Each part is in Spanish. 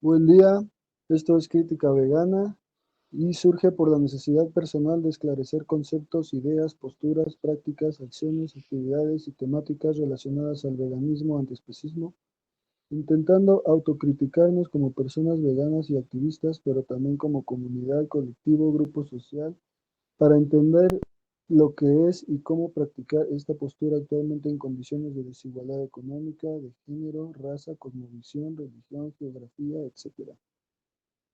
Buen día, esto es Crítica Vegana y surge por la necesidad personal de esclarecer conceptos, ideas, posturas, prácticas, acciones, actividades y temáticas relacionadas al veganismo, antiespecismo, intentando autocriticarnos como personas veganas y activistas, pero también como comunidad, colectivo, grupo social, para entender lo que es y cómo practicar esta postura actualmente en condiciones de desigualdad económica, de género, raza, cosmovisión, religión, geografía, etc.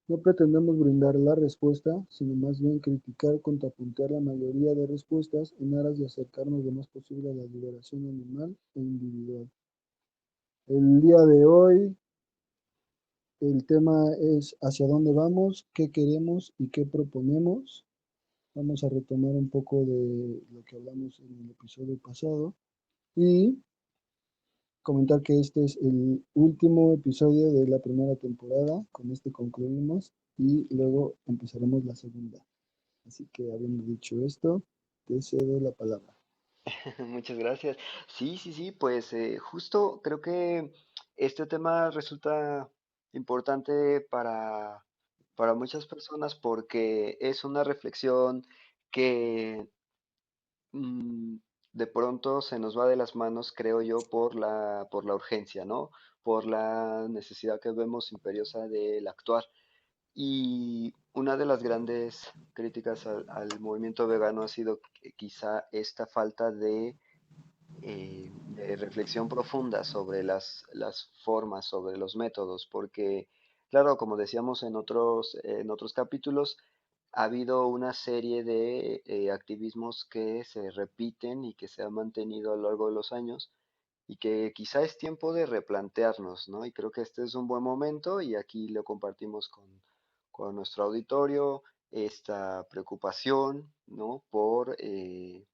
No pretendemos brindar la respuesta, sino más bien criticar, contrapuntear la mayoría de respuestas en aras de acercarnos lo más posible a la liberación animal e individual. El día de hoy, el tema es hacia dónde vamos, qué queremos y qué proponemos. Vamos a retomar un poco de lo que hablamos en el episodio pasado y comentar que este es el último episodio de la primera temporada. Con este concluimos y luego empezaremos la segunda. Así que habiendo dicho esto, te cedo la palabra. Muchas gracias. Sí, sí, sí, pues justo creo que este tema resulta importante para muchas personas porque es una reflexión que mm, de pronto se nos va de las manos, creo yo, por la urgencia, ¿no? Por la necesidad que vemos imperiosa del actuar. Y una de las grandes críticas al movimiento vegano ha sido quizá esta falta de reflexión profunda sobre las formas, sobre los métodos, porque, claro, como decíamos en otros capítulos, ha habido una serie de activismos que se repiten y que se han mantenido a lo largo de los años y que quizá es tiempo de replantearnos, ¿no? Y creo que este es un buen momento y aquí lo compartimos con nuestro auditorio, esta preocupación, ¿no? Por el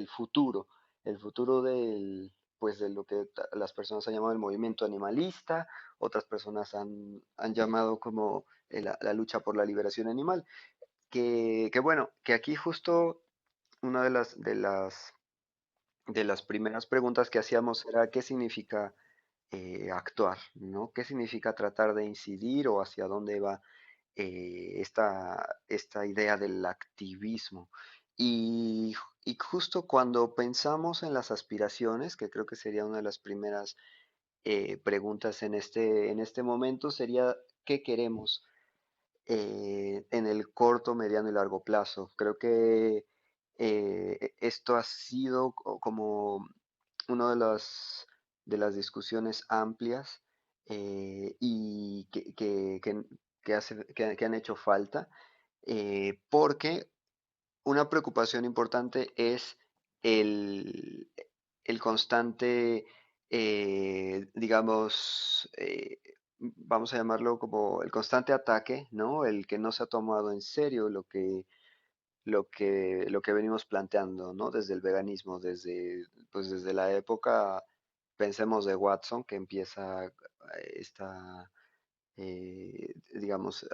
futuro pues de lo que las personas han llamado el movimiento animalista, otras personas han llamado como la lucha por la liberación animal, que bueno, que aquí justo una de las primeras preguntas que hacíamos era ¿qué significa actuar? ¿No? ¿Qué significa tratar de incidir o hacia dónde va esta idea del activismo? Y, y justo cuando pensamos en las aspiraciones, que creo que sería una de las primeras preguntas en este momento, sería ¿qué queremos en el corto, mediano y largo plazo? Creo que esto ha sido como una de las discusiones amplias y que han hecho falta, porque una preocupación importante es el, el constante, digamos, vamos a llamarlo como el constante ataque, ¿no? El que no se ha tomado en serio lo que venimos planteando, ¿no? Desde el veganismo, pues desde la época, pensemos de Watson, que empieza esta, digamos,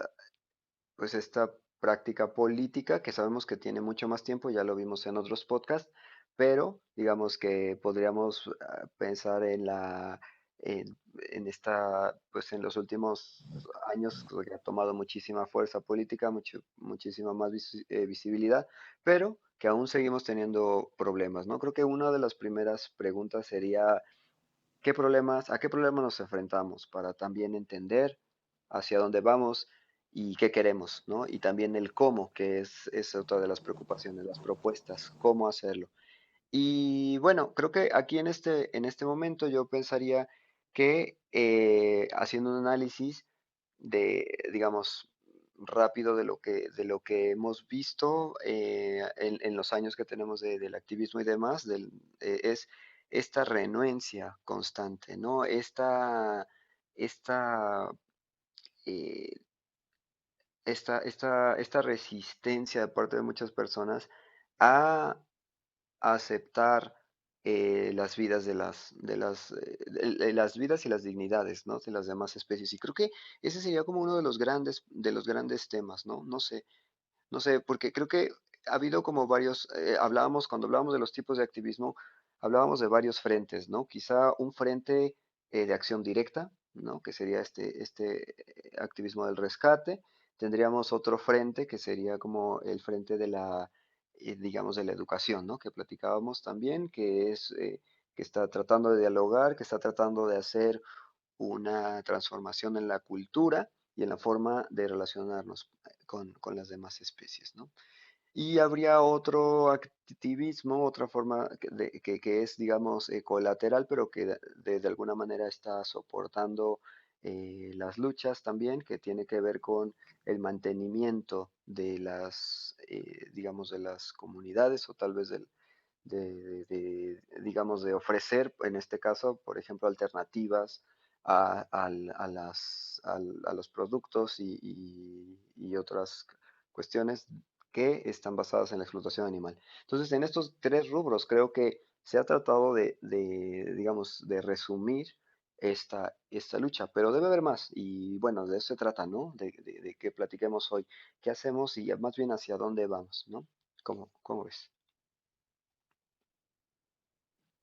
pues esta práctica política que sabemos que tiene mucho más tiempo, ya lo vimos en otros podcasts, pero digamos que podríamos pensar en esta, pues en los últimos años que ha tomado muchísima fuerza política, muchísima más visibilidad, pero que aún seguimos teniendo problemas, ¿no? Creo que una de las primeras preguntas sería a qué problemas nos enfrentamos para también entender hacia dónde vamos y qué queremos, ¿no? Y también el cómo, que es otra de las preocupaciones, las propuestas, cómo hacerlo. Y bueno, creo que aquí en este momento yo pensaría que haciendo un análisis digamos, rápido de lo que hemos visto en los años que tenemos del activismo y demás, es esta renuencia constante, ¿no? Esta, eh, esta resistencia de parte de muchas personas a aceptar las vidas de las vidas y las dignidades, ¿no? De las demás especies. Y creo que ese sería como uno de los grandes temas, ¿no? No sé, porque creo que ha habido como varios, cuando hablábamos de los tipos de activismo, hablábamos de varios frentes, ¿no? Quizá un frente de acción directa, ¿no? Que sería este activismo del rescate. Tendríamos otro frente que sería como el frente de digamos, de la educación, ¿no? Que platicábamos también, que está tratando de dialogar, que está tratando de hacer una transformación en la cultura y en la forma de relacionarnos con las demás especies, ¿no? Y habría otro activismo, otra forma que es, digamos, colateral, pero que de alguna manera está soportando las luchas también, que tiene que ver con el mantenimiento de digamos, de las comunidades o tal vez digamos, de ofrecer, en este caso, por ejemplo, alternativas a los productos y otras cuestiones que están basadas en la explotación animal. Entonces, en estos tres rubros creo que se ha tratado digamos, de resumir esta lucha, pero debe haber más. Y bueno, de eso se trata, ¿no? De que platiquemos hoy qué hacemos y más bien hacia dónde vamos, ¿no? ¿Cómo ves?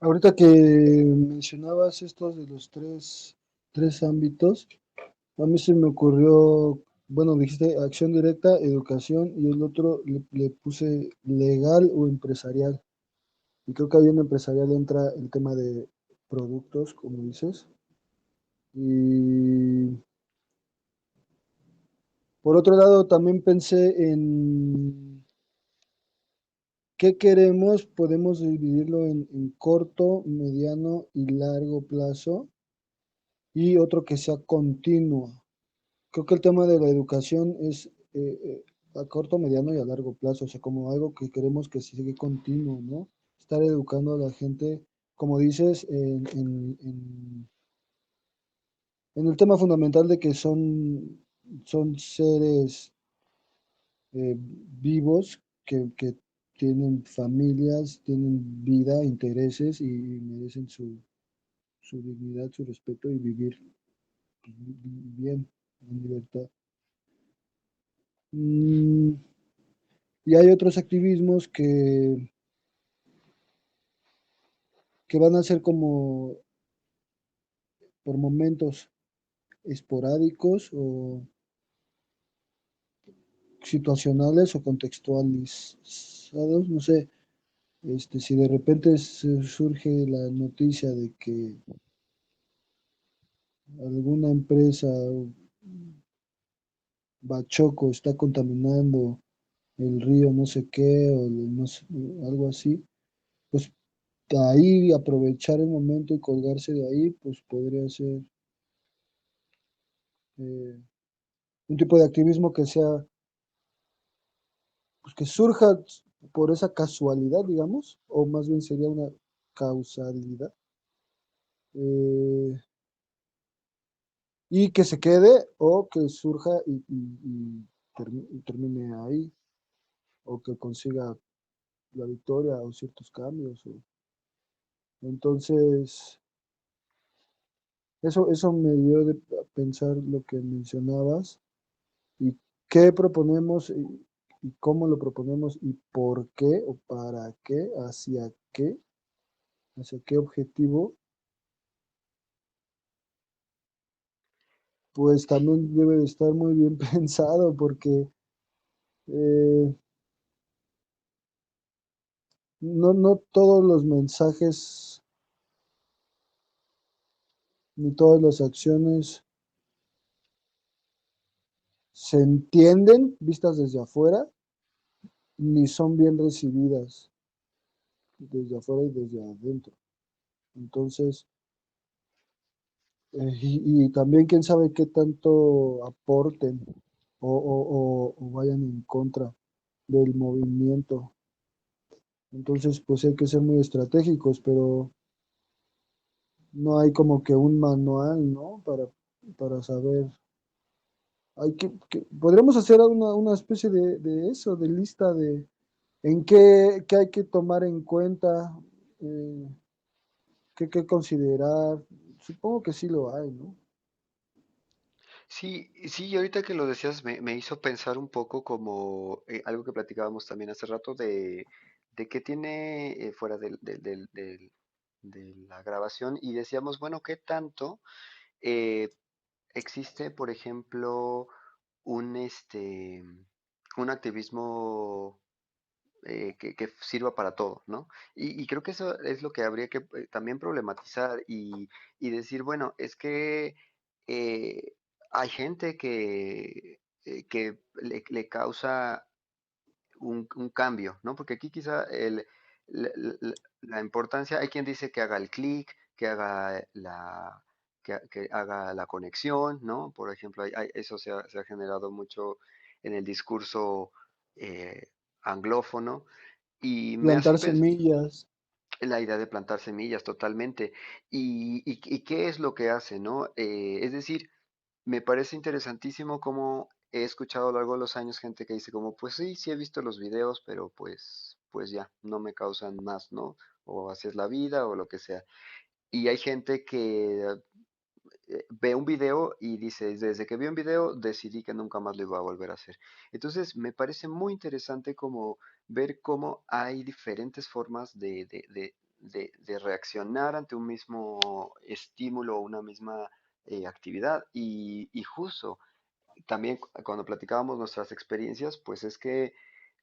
Ahorita que mencionabas estos de los tres ámbitos, a mí se me ocurrió, bueno, dijiste acción directa, educación, y el otro le puse legal o empresarial. Y creo que ahí en empresarial entra el tema de productos, como dices. Y por otro lado, también pensé en qué queremos, podemos dividirlo en corto, mediano y largo plazo, y otro que sea continuo. Creo que el tema de la educación es a corto, mediano y a largo plazo, o sea, como algo que queremos que siga continuo, ¿no? Estar educando a la gente, como dices, en el tema fundamental de que son seres vivos que tienen familias, tienen vida, intereses y merecen su dignidad, su respeto y vivir bien, en libertad. Mm, y hay otros activismos que van a ser como por momentos esporádicos o situacionales o contextualizados, no sé, si de repente surge la noticia de que alguna empresa Bachoco está contaminando el río no sé qué o no sé, algo así, pues de ahí aprovechar el momento y colgarse de ahí, pues podría ser eh, un tipo de activismo que sea, pues que surja por esa casualidad, digamos, o más bien sería una causalidad, eh, y que se quede o que surja y termine ahí, o que consiga la victoria o ciertos cambios. Entonces, eso me dio de pensar lo que mencionabas y qué proponemos y cómo lo proponemos y por qué o para qué, hacia qué objetivo, pues también debe de estar muy bien pensado porque eh, no todos los mensajes ni todas las acciones se entienden vistas desde afuera ni son bien recibidas desde afuera y desde adentro. Entonces, y también quién sabe qué tanto aporten o vayan en contra del movimiento. Entonces, pues hay que ser muy estratégicos, pero no hay como que un manual, ¿no? Para saber. Podríamos hacer una especie de eso, de lista de en qué hay que tomar en cuenta, eh, qué considerar. Supongo que sí lo hay, ¿no? Sí, sí, y ahorita que lo decías me hizo pensar un poco como algo que platicábamos también hace rato de qué tiene fuera de la grabación y decíamos, bueno, ¿qué tanto eh, existe, por ejemplo, un, este, un activismo que sirva para todo, ¿no? Y creo que eso es lo que habría que también problematizar y decir, bueno, es que eh, hay gente que le causa un cambio, ¿no? Porque aquí quizá la, la importancia, hay quien dice que haga el clic, que haga que haga la conexión, ¿no? Por ejemplo, eso se ha generado mucho en el discurso anglófono y me hace Plantar pensar semillas. la idea de plantar semillas totalmente. Y qué es lo que hace, ¿no? Es decir, me parece interesantísimo cómo he escuchado a lo largo de los años gente que dice como, pues sí, sí he visto los videos, pero pues ya, no me causan más, ¿no? O así es la vida o lo que sea. Y hay gente que ve un video y dice, desde que vi un video decidí que nunca más lo iba a volver a hacer. Entonces, me parece muy interesante como ver cómo hay diferentes formas de reaccionar ante un mismo estímulo o una misma actividad. Y justo también cuando platicábamos nuestras experiencias, pues es que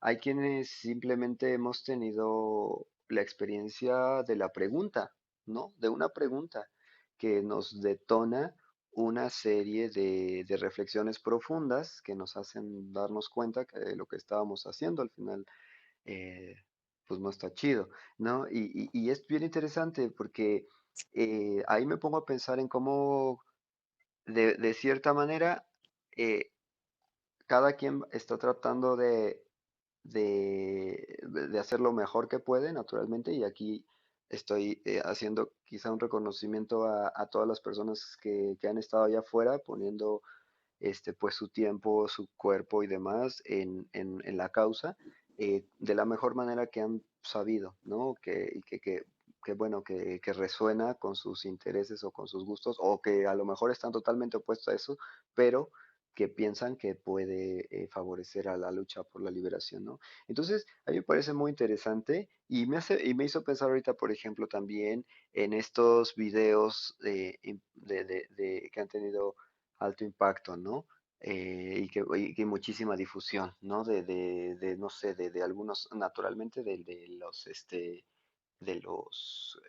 hay quienes simplemente hemos tenido la experiencia de la pregunta, ¿no? De una pregunta que nos detona una serie de reflexiones profundas que nos hacen darnos cuenta que lo que estábamos haciendo al final, eh, pues no está chido, ¿no? Y es bien interesante porque ahí me pongo a pensar en cómo, de cierta manera, eh, cada quien está tratando de hacer lo mejor que puede, naturalmente, y aquí estoy haciendo quizá un reconocimiento a todas las personas que han estado allá afuera, poniendo pues su tiempo, su cuerpo y demás en la causa, de la mejor manera que han sabido, ¿no? Que bueno, que resuena con sus intereses o con sus gustos, o que a lo mejor están totalmente opuestos a eso, pero que piensan que puede favorecer a la lucha por la liberación, ¿no? Entonces, a mí me parece muy interesante y me hizo pensar ahorita, por ejemplo, también en estos videos que han tenido alto impacto, ¿no? Y que muchísima difusión, ¿no? No sé, de algunos, naturalmente, de los,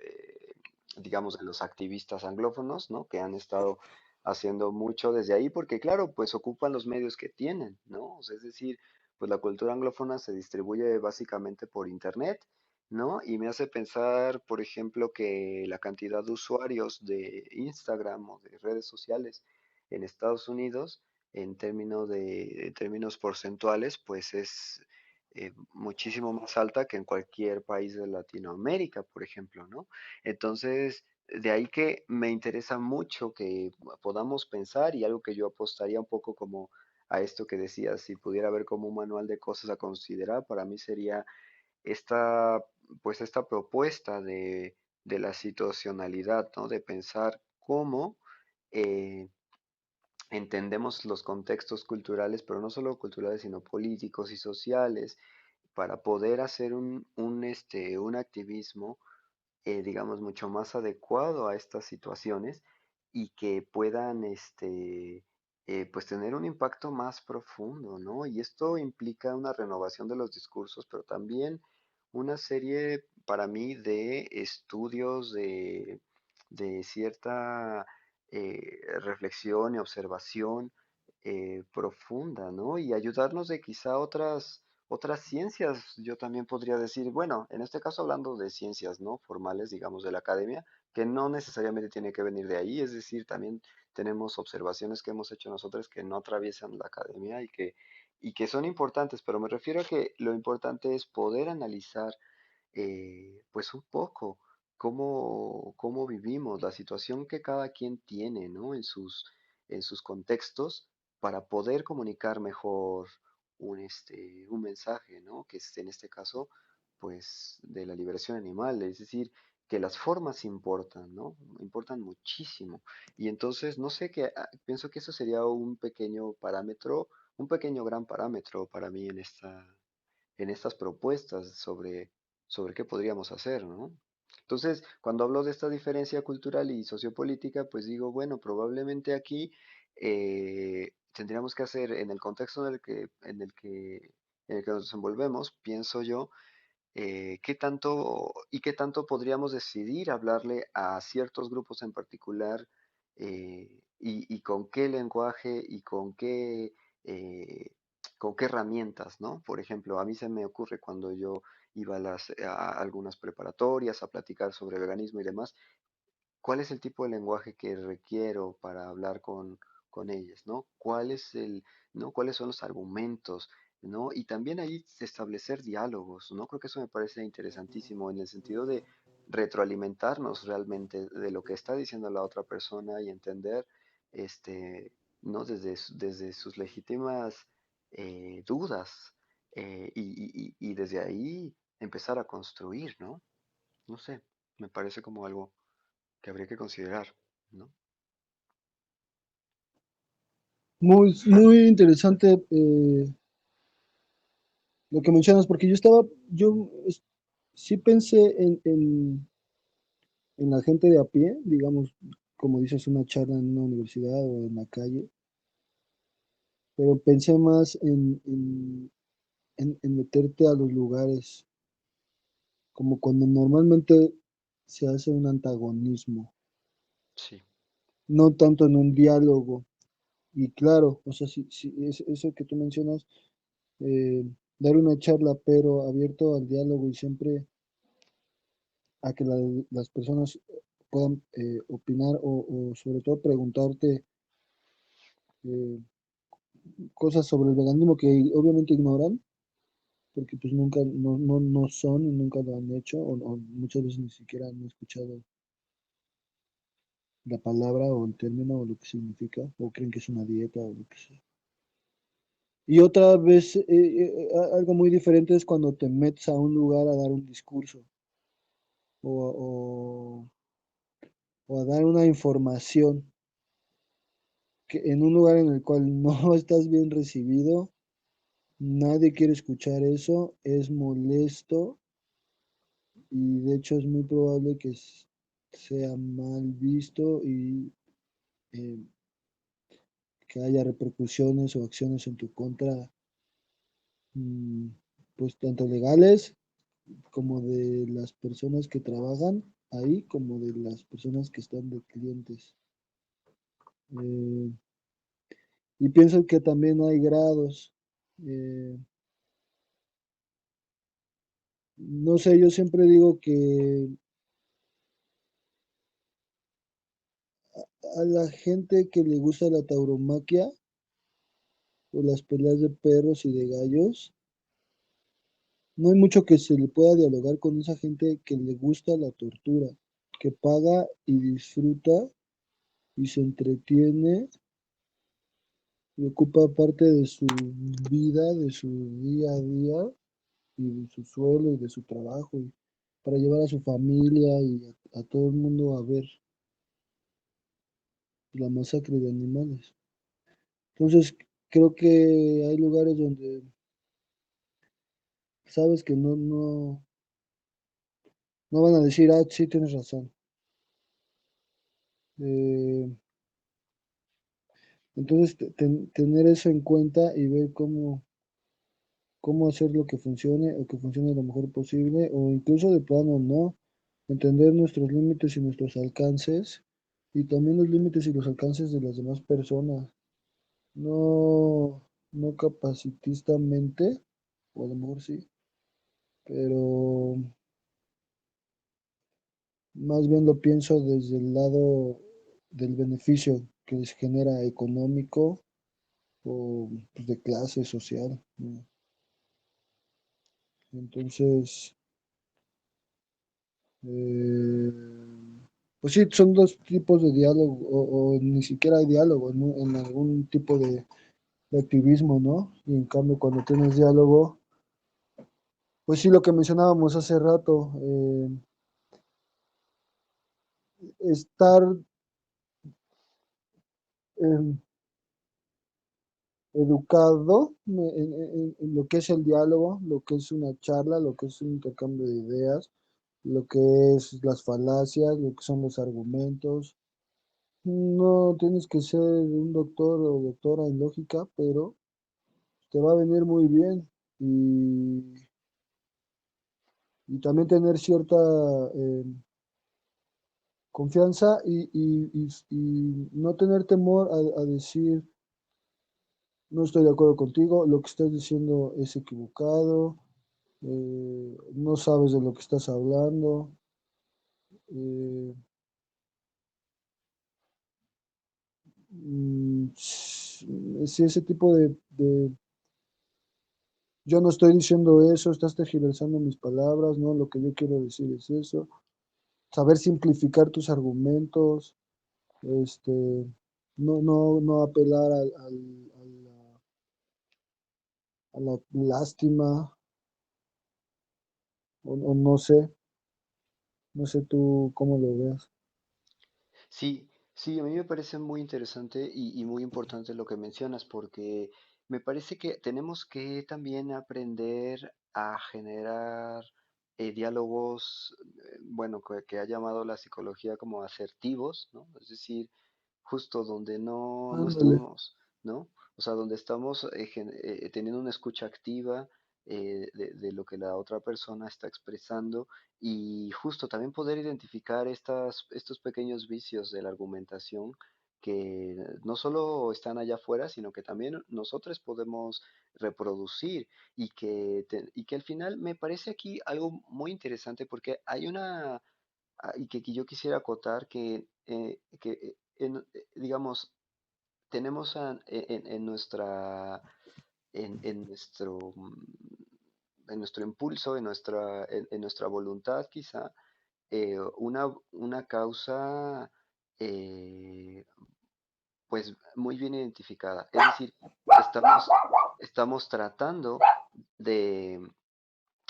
digamos, de los activistas anglófonos, ¿no? Que han estado haciendo mucho desde ahí, porque claro, pues ocupan los medios que tienen, ¿no? O sea, es decir, pues la cultura anglófona se distribuye básicamente por internet, ¿no? Y me hace pensar, por ejemplo, que la cantidad de usuarios de Instagram o de redes sociales en Estados Unidos, en términos porcentuales, pues es muchísimo más alta que en cualquier país de Latinoamérica, por ejemplo, ¿no? Entonces, de ahí que me interesa mucho que podamos pensar y algo que yo apostaría un poco como a esto que decías, si pudiera haber como un manual de cosas a considerar, para mí sería esta, pues esta propuesta de la situacionalidad, ¿no? De pensar cómo eh, entendemos los contextos culturales, pero no solo culturales, sino políticos y sociales, para poder hacer un activismo, digamos, mucho más adecuado a estas situaciones y que puedan, pues tener un impacto más profundo, ¿no? Y esto implica una renovación de los discursos, pero también una serie, para mí, de estudios de cierta reflexión y observación profunda, ¿no? Y ayudarnos de quizá otras ciencias, yo también podría decir, bueno, en este caso hablando de ciencias, ¿no? Formales, digamos, de la academia, que no necesariamente tiene que venir de ahí, es decir, también tenemos observaciones que hemos hecho nosotros que no atraviesan la academia y que son importantes, pero me refiero a que lo importante es poder analizar pues un poco cómo vivimos, la situación que cada quien tiene, ¿no? En sus contextos para poder comunicar mejor un mensaje, ¿no? Que es en este caso, pues, de la liberación animal, es decir, que las formas importan, ¿no? Importan muchísimo. Y entonces, no sé qué, pienso que eso sería un pequeño parámetro, un pequeño gran parámetro para mí en estas propuestas sobre qué podríamos hacer, ¿no? Entonces, cuando hablo de esta diferencia cultural y sociopolítica, pues digo, bueno, probablemente aquí tendríamos que hacer en el contexto en el que nos desenvolvemos, pienso yo, qué tanto y qué tanto podríamos decidir hablarle a ciertos grupos en particular, y con qué lenguaje y eh, con qué herramientas, ¿no? Por ejemplo, a mí se me ocurre cuando yo iba a algunas preparatorias a platicar sobre veganismo y demás, ¿cuál es el tipo de lenguaje que requiero para hablar con ellas, ¿no? ¿No? ¿Cuáles son los argumentos, ¿no? Y también ahí establecer diálogos, ¿no? Creo que eso me parece interesantísimo en el sentido de retroalimentarnos realmente de lo que está diciendo la otra persona y entender, este, ¿no? Desde sus legítimas dudas, y desde ahí empezar a construir, ¿no? No sé, me parece como algo que habría que considerar, ¿no? Muy, muy interesante lo que mencionas, porque sí pensé en la gente de a pie, digamos, como dices, una charla en una universidad o en la calle, pero pensé más en meterte a los lugares, como cuando normalmente se hace un antagonismo, Sí, no tanto en un diálogo. Y claro, o sea, eso que tú mencionas, eh, dar una charla, pero abierto al diálogo y siempre a que las personas puedan opinar o sobre todo preguntarte eh, cosas sobre el veganismo que obviamente ignoran, porque pues nunca, no son y nunca lo han hecho, o muchas veces ni siquiera han escuchado la palabra o el término o lo que significa, o creen que es una dieta o lo que sea. Y otra vez, algo muy diferente es cuando te metes a un lugar a dar un discurso o, o a dar una información que en un lugar en el cual no estás bien recibido, nadie quiere escuchar eso, es molesto y de hecho es muy probable que sea mal visto y eh, que haya repercusiones o acciones en tu contra, mm, pues tanto legales como de las personas que trabajan ahí, como de las personas que están de clientes. Eh, y pienso que también hay grados. Eh, no sé, yo siempre digo que a la gente que le gusta la tauromaquia o las peleas de perros y de gallos, no hay mucho que se le pueda dialogar con esa gente que le gusta la tortura, que paga y disfruta y se entretiene y ocupa parte de su vida, de su día a día y de su suelo y de su trabajo y para llevar a su familia y a todo el mundo a ver la masacre de animales. Entonces, creo que hay lugares donde sabes que no van a decir, ah, sí, tienes razón. Eh, entonces, tener eso en cuenta y ver cómo hacer lo que funcione o que funcione lo mejor posible, o incluso de plano no, entender nuestros límites y nuestros alcances, y también los límites y los alcances de las demás personas, no, no capacitistamente, o a lo mejor sí, pero más bien lo pienso desde el lado del beneficio que les genera económico o pues, de clase social, ¿no? Entonces, eh, pues sí, son dos tipos de diálogo, o ni siquiera hay diálogo en algún tipo de activismo, ¿no? Y en cambio, cuando tienes diálogo, pues sí, lo que mencionábamos hace rato, estar eh, educado en lo que es el diálogo, lo que es una charla, lo que es un intercambio de ideas, lo que es las falacias, lo que son los argumentos. No tienes que ser un doctor o doctora en lógica, pero te va a venir muy bien. Y también tener cierta confianza y no tener temor a decir, no estoy de acuerdo contigo, lo que estás diciendo es equivocado, no sabes de lo que estás hablando. eh, sí, ese tipo yo no estoy diciendo eso, estás tergiversando mis palabras, no, lo que yo quiero decir es eso. Saber simplificar tus argumentos, este, no apelar a la lástima, o no sé tú cómo lo veas. Sí, sí, a mí me parece muy interesante y muy importante lo que mencionas porque me parece que tenemos que también aprender a generar diálogos, bueno, que ha llamado la psicología como asertivos, ¿no? Es decir, justo donde no Ándale. estamos, ¿no? O sea, donde estamos teniendo una escucha activa de lo que la otra persona está expresando y justo también poder identificar estos pequeños vicios de la argumentación que no solo están allá afuera, sino que también nosotros podemos reproducir y que al final me parece aquí algo muy interesante porque hay y que yo quisiera acotar digamos, tenemos en nuestro impulso, en nuestra voluntad quizá, una causa eh, pues muy bien identificada. Es decir, estamos tratando de,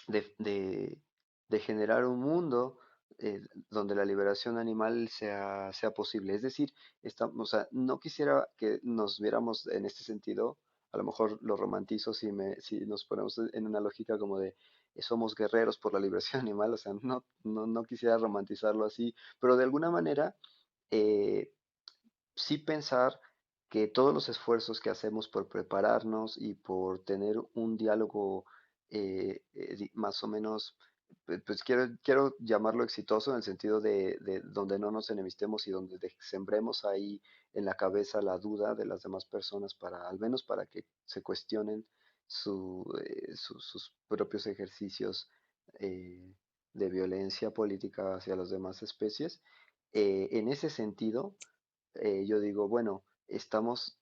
de, de- de generar un mundo donde la liberación animal sea posible. Es decir, o sea, no quisiera que nos viéramos en este sentido, a lo mejor lo romantizo si nos ponemos en una lógica como de somos guerreros por la liberación animal, o sea, no quisiera romantizarlo así, pero de alguna manera eh, sí pensar que todos los esfuerzos que hacemos por prepararnos y por tener un diálogo más o menos, pues quiero llamarlo exitoso en el sentido de donde no nos enemistemos y donde sembremos ahí en la cabeza la duda de las demás personas para, al menos para que se cuestionen sus propios ejercicios de violencia política hacia las demás especies. En ese sentido, yo digo, bueno, estamos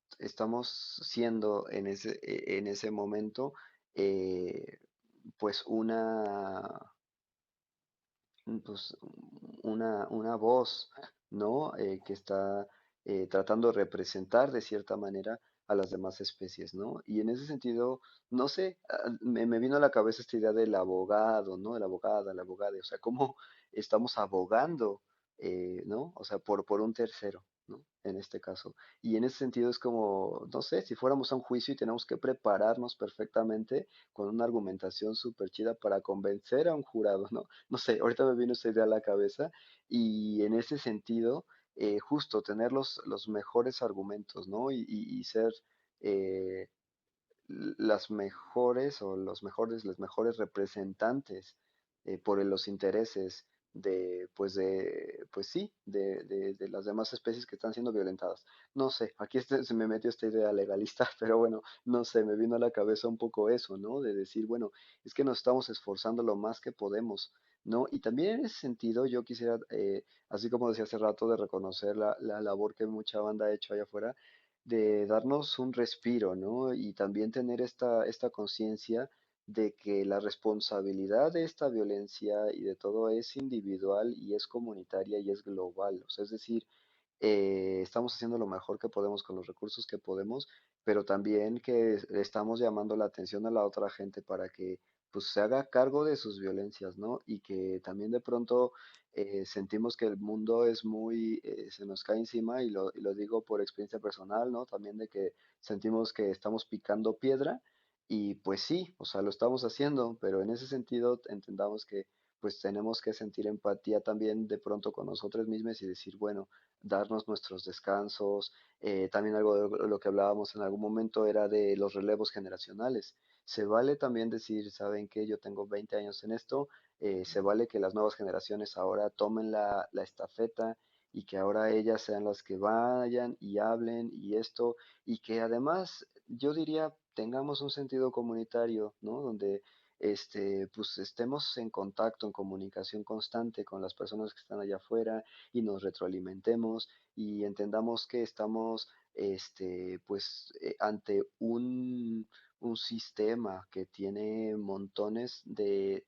siendo en ese momento, eh, pues pues, una voz, ¿no? Que está tratando de representar de cierta manera a las demás especies, ¿no? Y en ese sentido, no sé, me vino a la cabeza esta idea del abogado, ¿no? El abogada, la abogada, o sea, cómo estamos abogando, ¿no? O sea, por un tercero, ¿no? En este caso. Y en ese sentido es como, no sé, si fuéramos a un juicio y tenemos que prepararnos perfectamente con una argumentación súper chida para convencer a un jurado, ¿no? No sé, ahorita me vino esa idea a la cabeza y en ese sentido, justo tener los mejores argumentos, ¿no? Y ser eh, las mejores o los mejores representantes por los intereses pues sí, de las demás especies que están siendo violentadas. No sé, aquí se me metió esta idea legalista, pero bueno, no sé, me vino a la cabeza un poco eso, ¿no? De decir, bueno, es que nos estamos esforzando lo más que podemos, ¿no? Y también en ese sentido yo quisiera, así como decía hace rato, de reconocer la labor que mucha banda ha hecho allá afuera, de darnos un respiro, ¿no? Y también tener esta conciencia de que la responsabilidad de esta violencia y de todo es individual y es comunitaria y es global. O sea, es decir, estamos haciendo lo mejor que podemos con los recursos que podemos, pero también que estamos llamando la atención a la otra gente para que pues se haga cargo de sus violencias, ¿no? Y que también de pronto sentimos que el mundo es se nos cae encima y lo digo por experiencia personal, ¿no? También de que sentimos que estamos picando piedra y pues sí, o sea, lo estamos haciendo, pero en ese sentido entendamos que pues tenemos que sentir empatía también de pronto con nosotros mismos y decir, bueno, darnos nuestros descansos. También algo de lo que hablábamos en algún momento era de los relevos generacionales. Se vale también decir, ¿saben qué? Yo tengo 20 años en esto, se vale que las nuevas generaciones ahora tomen la estafeta y que ahora ellas sean las que vayan y hablen y esto, y que además yo diría tengamos un sentido comunitario, ¿no? Donde pues estemos en contacto, en comunicación constante con las personas que están allá afuera y nos retroalimentemos y entendamos que estamos, pues, ante un sistema que tiene montones de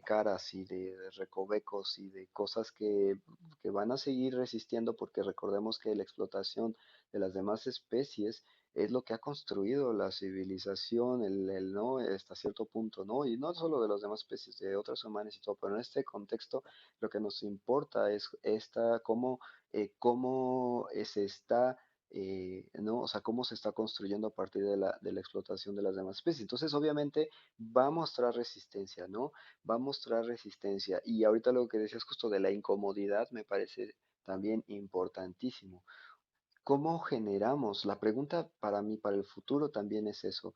caras y de recovecos y de cosas que van a seguir resistiendo porque recordemos que la explotación de las demás especies es lo que ha construido la civilización, ¿no? Hasta cierto punto, ¿no? Y no solo de las demás especies, de otros humanos y todo, pero en este contexto lo que nos importa es cómo se está, ¿no? O sea, cómo se está construyendo a partir de la explotación de las demás especies. Entonces, obviamente, va a mostrar resistencia, ¿no? Va a mostrar resistencia. Y ahorita lo que decías justo de la incomodidad me parece también importantísimo. ¿Cómo generamos? La pregunta para mí, para el futuro también es eso.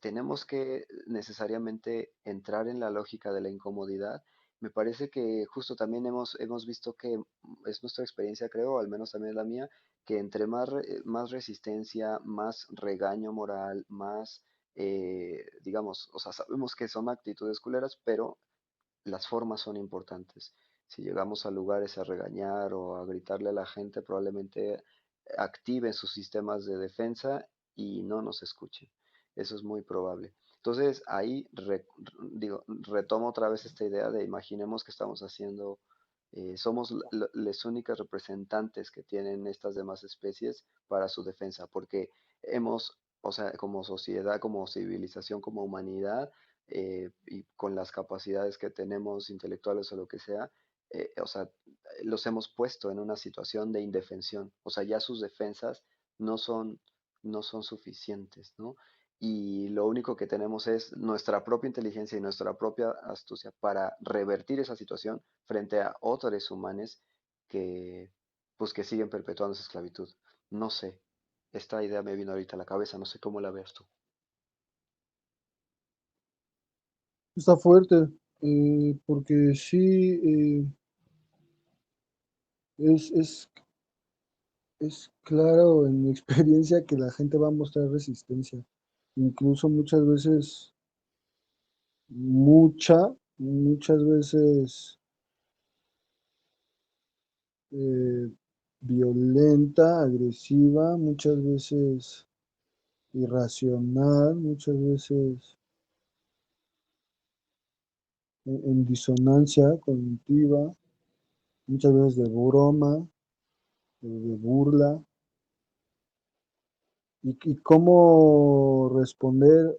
¿Tenemos que necesariamente entrar en la lógica de la incomodidad? Me parece que justo también hemos visto que es nuestra experiencia, creo, al menos también la mía, que entre más resistencia, más regaño moral, más, digamos, o sea, sabemos que son actitudes culeras, pero las formas son importantes. Si llegamos a lugares a regañar o a gritarle a la gente, probablemente activen sus sistemas de defensa y no nos escuchen. Eso es muy probable. Entonces, ahí digo, retomo otra vez esta idea de imaginemos que estamos haciendo, somos las únicas representantes que tienen estas demás especies para su defensa, porque o sea, como sociedad, como civilización, como humanidad, y con las capacidades que tenemos intelectuales o lo que sea, o sea, los hemos puesto en una situación de indefensión. O sea, ya sus defensas no son, no son suficientes, ¿no? Y lo único que tenemos es nuestra propia inteligencia y nuestra propia astucia para revertir esa situación frente a otros humanos que, pues, que siguen perpetuando esa esclavitud. No sé, esta idea me vino ahorita a la cabeza, no sé cómo la ves tú. Está fuerte, porque sí, es, es, es claro en mi experiencia que la gente va a mostrar resistencia. Incluso muchas veces eh, violenta, agresiva, muchas veces irracional, muchas veces en disonancia cognitiva, muchas veces de broma, de burla, y cómo responder,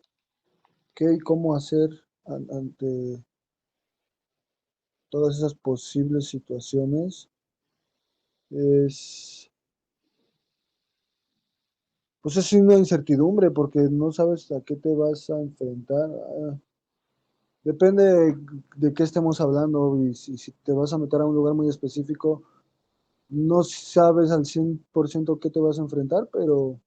qué y cómo hacer ante todas esas posibles situaciones es, pues es una incertidumbre porque no sabes a qué te vas a enfrentar. Depende de qué estemos hablando y si te vas a meter a un lugar muy específico, no sabes al 100% qué te vas a enfrentar, pero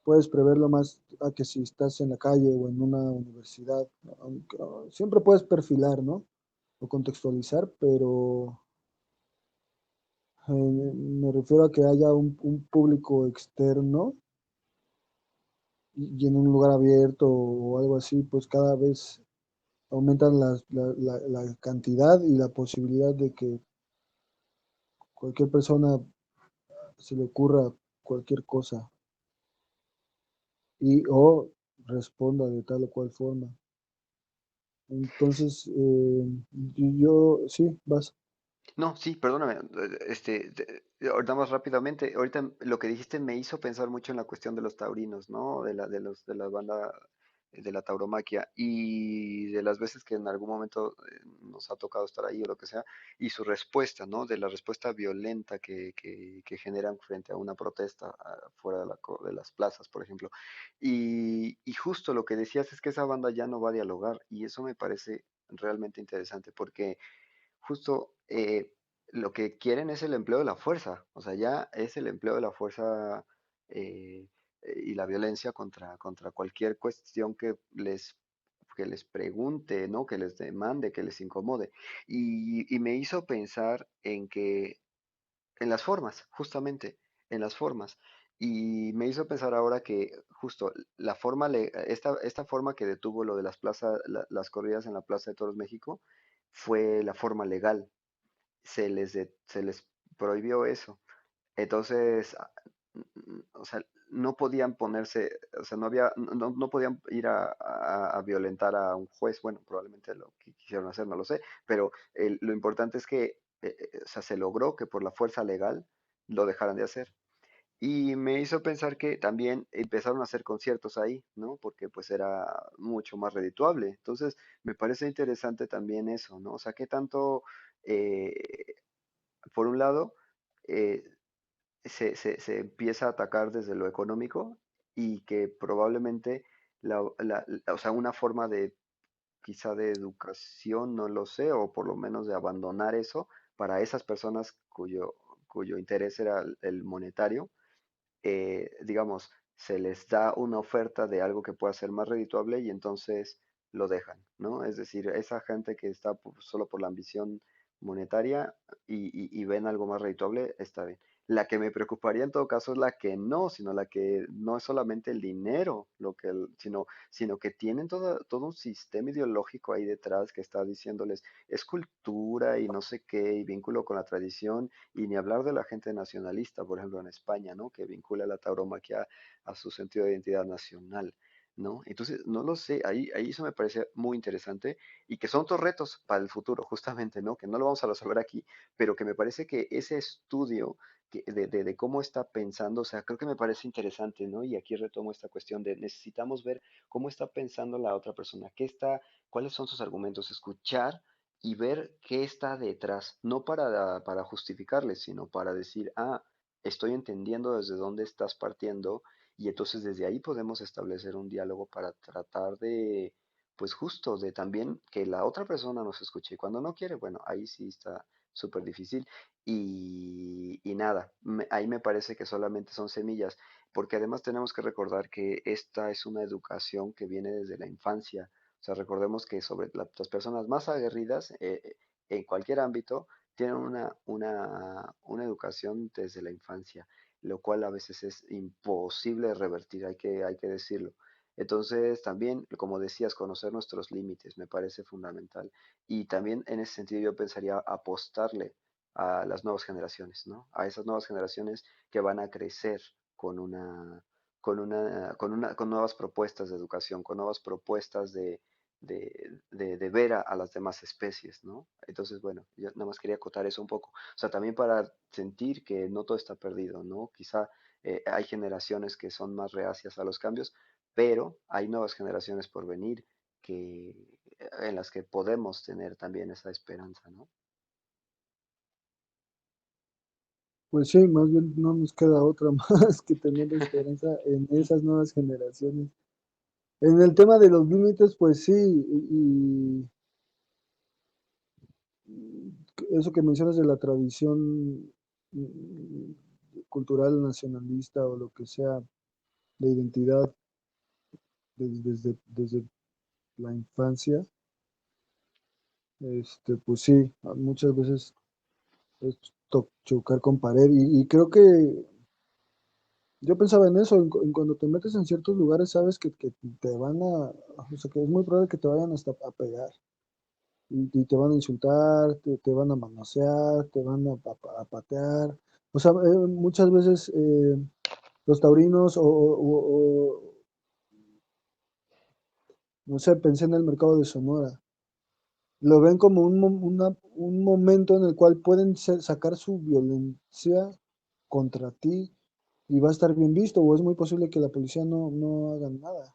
puedes preverlo más a que si estás en la calle o en una universidad. Aunque, siempre puedes perfilar, ¿no? O contextualizar, pero me refiero a que haya un público externo y en un lugar abierto o algo así, pues cada vez aumentan la cantidad y la posibilidad de que cualquier persona se le ocurra cualquier cosa y o responda de tal o cual forma. Entonces, sí, vas. No, sí, perdóname. Ahorita más rápidamente, ahorita lo que dijiste me hizo pensar mucho en la cuestión de los taurinos, ¿no? De la banda de la tauromaquia y de las veces que en algún momento nos ha tocado estar ahí o lo que sea, y su respuesta, ¿no? De la respuesta violenta que generan frente a una protesta fuera de, de las plazas, por ejemplo. Y justo lo que decías es que esa banda ya no va a dialogar y eso me parece realmente interesante porque justo lo que quieren es el empleo de la fuerza, o sea, ya es el empleo de la fuerza eh, y la violencia contra cualquier cuestión que les pregunte, ¿no? Que les demande, que les incomode. Y me hizo pensar en que, en las formas, justamente, en las formas. Y me hizo pensar ahora que justo la forma, esta forma que detuvo lo de las plazas, las corridas en la Plaza de Toros México, fue la forma legal, se les prohibió eso. Entonces, o sea, no podían ponerse, o sea, no podían ir a violentar a un juez. Bueno, probablemente lo que quisieron hacer, no lo sé, pero lo importante es que, o sea, se logró que por la fuerza legal lo dejaran de hacer. Y me hizo pensar que también empezaron a hacer conciertos ahí, ¿no? Porque pues era mucho más redituable. Entonces, me parece interesante también eso, ¿no? O sea, qué tanto, eh, por un lado, eh, se empieza a atacar desde lo económico y que probablemente, o sea, una forma de quizá de educación, no lo sé, o por lo menos de abandonar eso para esas personas cuyo interés era el monetario, digamos, se les da una oferta de algo que pueda ser más redituable y entonces lo dejan, ¿no? Es decir, esa gente que está solo por la ambición monetaria y ven algo más redituable, está bien. La que me preocuparía en todo caso es la que no, sino la que no es solamente el dinero, sino que tienen todo un sistema ideológico ahí detrás que está diciéndoles es cultura y no sé qué, y vínculo con la tradición, y ni hablar de la gente nacionalista, por ejemplo, en España, ¿no? Que vincula la tauromaquia a su sentido de identidad nacional, ¿no? Entonces, no lo sé, ahí eso me parece muy interesante y que son otros retos para el futuro, justamente, ¿no? Que no lo vamos a resolver aquí, pero que me parece que ese estudio de cómo está pensando, o sea, creo que me parece interesante, ¿no? Y aquí retomo esta cuestión de necesitamos ver cómo está pensando la otra persona, cuáles son sus argumentos, escuchar y ver qué está detrás, no para justificarle, sino para decir, estoy entendiendo desde dónde estás partiendo y entonces desde ahí podemos establecer un diálogo para tratar de, pues justo, de también que la otra persona nos escuche. Y cuando no quiere, bueno, ahí sí está súper difícil y nada, ahí me parece que solamente son semillas, porque además tenemos que recordar que esta es una educación que viene desde la infancia. O sea, recordemos que sobre las personas más aguerridas en cualquier ámbito tienen una educación desde la infancia, lo cual a veces es imposible de revertir, hay que decirlo. Entonces, también, como decías, conocer nuestros límites me parece fundamental. Y también en ese sentido yo pensaría apostarle a las nuevas generaciones, ¿no? A esas nuevas generaciones que van a crecer con con nuevas propuestas de educación, con nuevas propuestas de ver a las demás especies, ¿no? Entonces, bueno, yo nada más quería acotar eso un poco. O sea, también para sentir que no todo está perdido, ¿no? Quizá hay generaciones que son más reacias a los cambios, pero hay nuevas generaciones por venir en las que podemos tener también esa esperanza, ¿no? Pues sí, más bien no nos queda otra más que tener esperanza en esas nuevas generaciones. En el tema de los límites, pues sí, eso que mencionas de la tradición mm, cultural nacionalista o lo que sea, de identidad desde la infancia, pues sí, muchas veces es chocar con pared y creo que yo pensaba en eso, en cuando te metes en ciertos lugares sabes que te van o sea, que es muy probable que te vayan hasta a pegar y te van a insultar, te van a manosear, te van a patear. O sea, muchas veces los taurinos no sé, pensé en el mercado de Sonora, lo ven como un momento en el cual pueden sacar su violencia contra ti y va a estar bien visto, o es muy posible que la policía no haga nada.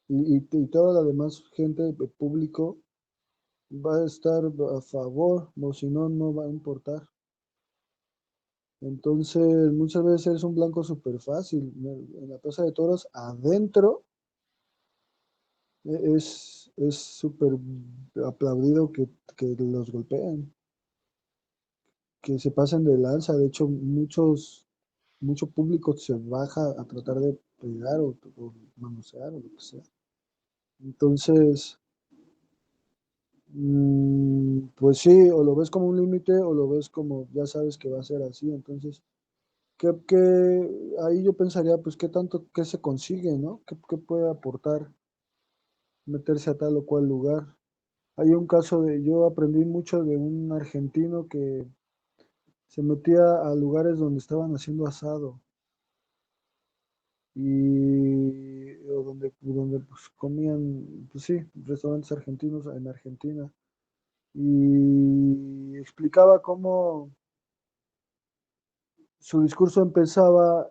y toda la demás gente, el público, va a estar a favor, o si no, no va a importar. Entonces, muchas veces es un blanco súper fácil. En la Plaza de Toros, adentro, es súper aplaudido que los golpeen, que se pasen de lanza. De hecho, mucho público se baja a tratar de pegar o manosear o lo que sea. Entonces, pues sí, o lo ves como un límite o lo ves como ya sabes que va a ser así. Entonces, ahí yo pensaría, pues, qué tanto, qué se consigue, ¿no? ¿Qué puede aportar meterse a tal o cual lugar? Hay un caso yo aprendí mucho de un argentino que se metía a lugares donde estaban haciendo asado o donde pues, comían, pues sí, restaurantes argentinos en Argentina. Y explicaba cómo su discurso empezaba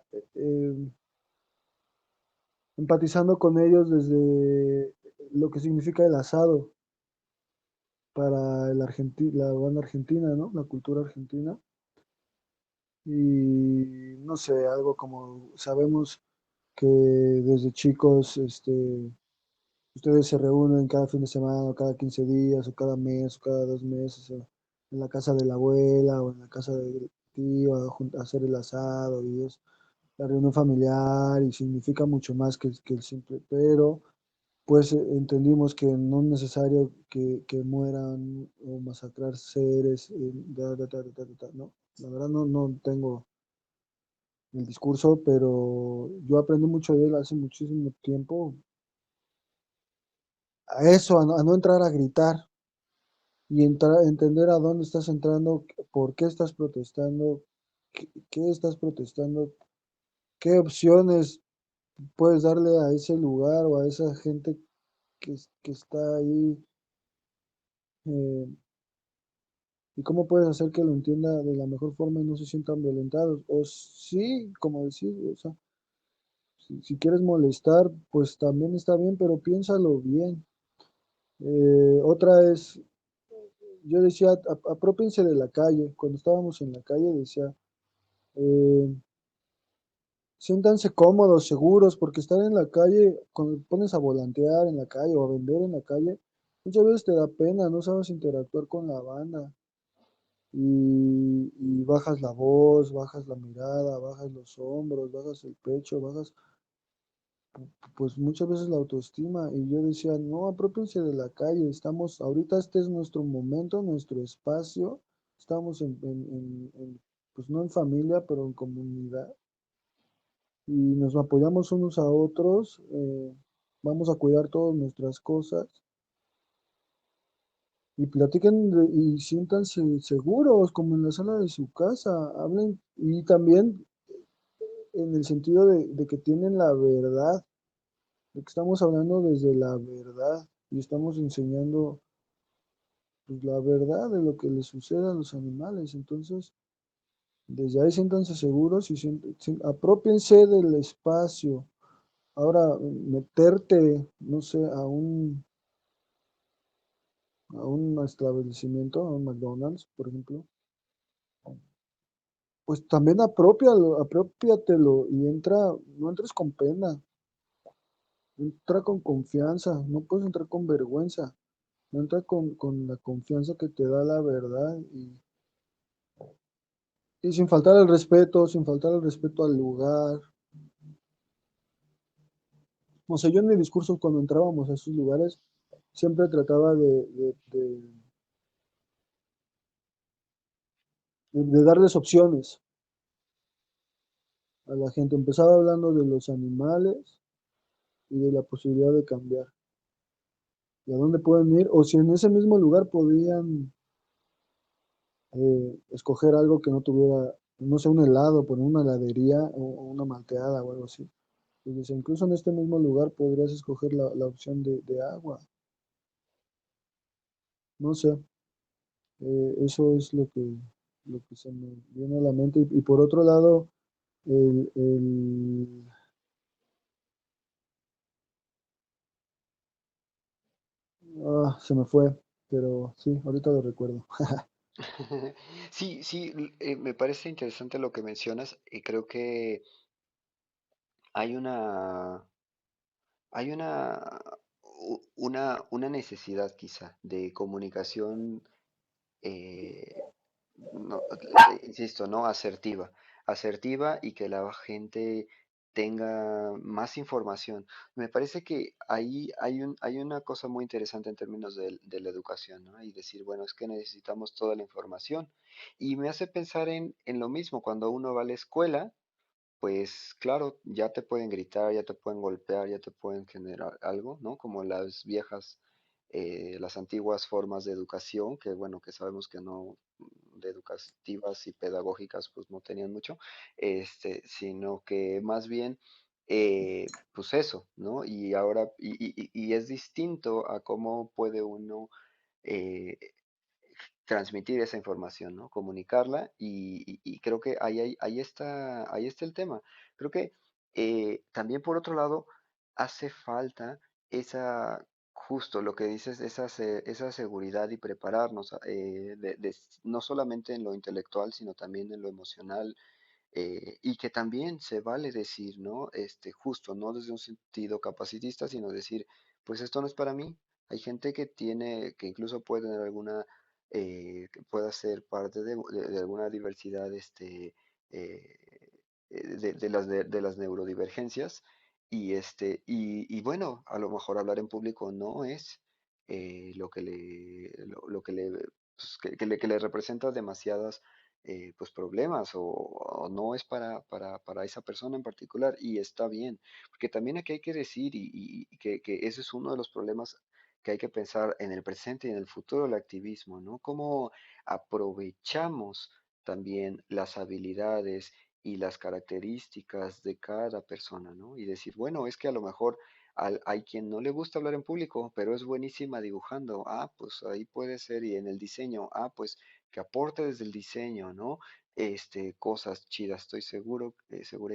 empatizando con ellos desde lo que significa el asado para la banda argentina, ¿no? La cultura argentina. Y no sé, algo como sabemos que desde chicos, ustedes se reúnen cada fin de semana, o cada 15 días, o cada mes, o cada 2 meses, en la casa de la abuela o en la casa del tío, a hacer el asado y es la reunión familiar y significa mucho más que el simple, pero pues entendimos que no es necesario que mueran o masacrar seres, ¿no? La verdad no tengo el discurso, pero yo aprendí mucho de él hace muchísimo tiempo, a eso, a no entrar a gritar y entender a dónde estás entrando, por qué estás protestando, qué estás protestando, qué opciones puedes darle a ese lugar o a esa gente que está ahí, eh, y cómo puedes hacer que lo entienda de la mejor forma y no se sientan violentados. O sí, como decir, o sea, si quieres molestar, pues también está bien, pero piénsalo bien. Otra es, yo decía, apropiense de la calle. Cuando estábamos en la calle decía, eh, siéntanse cómodos, seguros, porque estar en la calle, cuando te pones a volantear en la calle o a vender en la calle, muchas veces te da pena, no sabes interactuar con la banda y bajas la voz, bajas la mirada, bajas los hombros, bajas el pecho, bajas pues muchas veces la autoestima. Y yo decía, no, apropiense de la calle, ahorita este es nuestro momento, nuestro espacio, estamos pues no en familia, pero en comunidad y nos apoyamos unos a otros, vamos a cuidar todas nuestras cosas y platiquen y siéntanse seguros como en la sala de su casa, hablen y también en el sentido de que tienen la verdad, de que estamos hablando desde la verdad y estamos enseñando pues, la verdad de lo que les sucede a los animales. Entonces, desde ahí siéntanse seguros y apropiense del espacio. Ahora, meterte, no sé, a un establecimiento, a un McDonald's, por ejemplo, pues también apropiatelo y no entres con pena, entra con confianza, no puedes entrar con vergüenza, entra con la confianza que te da la verdad y sin faltar el respeto al lugar. O sea, yo en mi discurso cuando entrábamos a esos lugares siempre trataba de darles opciones a la gente. Empezaba hablando de los animales y de la posibilidad de cambiar. ¿Y a dónde pueden ir? O si en ese mismo lugar podían escoger algo que no tuviera, no sé, un helado, poner una heladería o una malteada o algo así. Y dice, incluso en este mismo lugar podrías escoger la opción de agua. No sé, eso es lo que se me viene a la mente. Y por otro lado, el, el- Ah, se me fue, pero sí, ahorita lo recuerdo. Sí, sí, me parece interesante lo que mencionas y creo que hay hay una necesidad quizá de comunicación, eh, no, insisto, ¿no? Asertiva y que la gente tenga más información. Me parece que ahí hay una cosa muy interesante en términos de la educación, ¿no? Y decir, bueno, es que necesitamos toda la información. Y me hace pensar en lo mismo, cuando uno va a la escuela, pues claro, ya te pueden gritar, ya te pueden golpear, ya te pueden generar algo, ¿no? Como las viejas, las antiguas formas de educación, que bueno, que sabemos que no, de educativas y pedagógicas, pues no tenían mucho, sino que más bien, pues eso, ¿no? Y ahora, y es distinto a cómo puede uno eh, transmitir esa información, ¿no? Comunicarla y creo que ahí está el tema. Creo que también por otro lado hace falta esa, justo lo que dices, esa seguridad y prepararnos no solamente en lo intelectual, sino también en lo emocional, y que también se vale decir, ¿no? Justo, no desde un sentido capacitista, sino decir, pues esto no es para mí. Hay gente que tiene, que incluso puede tener alguna, que pueda ser parte de alguna diversidad, eh, de las neurodivergencias, y bueno, a lo mejor hablar en público no es lo que le, pues, que le representa demasiadas pues problemas o no es para esa persona en particular y está bien, porque también aquí hay que decir y que ese es uno de los problemas que hay que pensar en el presente y en el futuro del activismo, ¿no? Cómo aprovechamos también las habilidades y las características de cada persona, ¿no? Y decir, bueno, es que a lo mejor hay quien no le gusta hablar en público, pero es buenísima dibujando. Ah, pues ahí puede ser. Y en el diseño, ah, pues que aporte desde el diseño, ¿no? Cosas chidas, estoy seguro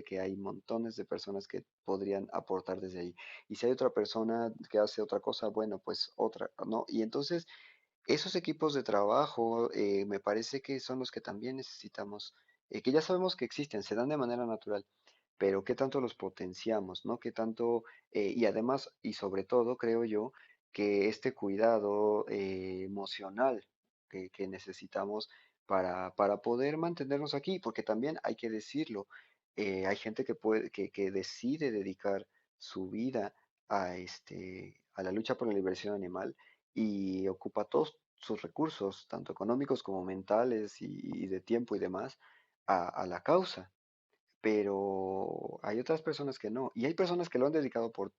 que hay montones de personas que podrían aportar desde ahí. Y si hay otra persona que hace otra cosa, bueno, pues otra, ¿no? Y entonces esos equipos de trabajo me parece que son los que también necesitamos, que ya sabemos que existen, se dan de manera natural, pero qué tanto los potenciamos, ¿no? Qué tanto, y además, y sobre todo, creo yo, que este cuidado emocional que necesitamos para poder mantenernos aquí, porque también hay que decirlo, hay gente que decide dedicar su vida a la lucha por la liberación animal y ocupa todos sus recursos, tanto económicos como mentales y de tiempo y demás, a la causa, pero hay otras personas que no. Y hay personas que lo han dedicado por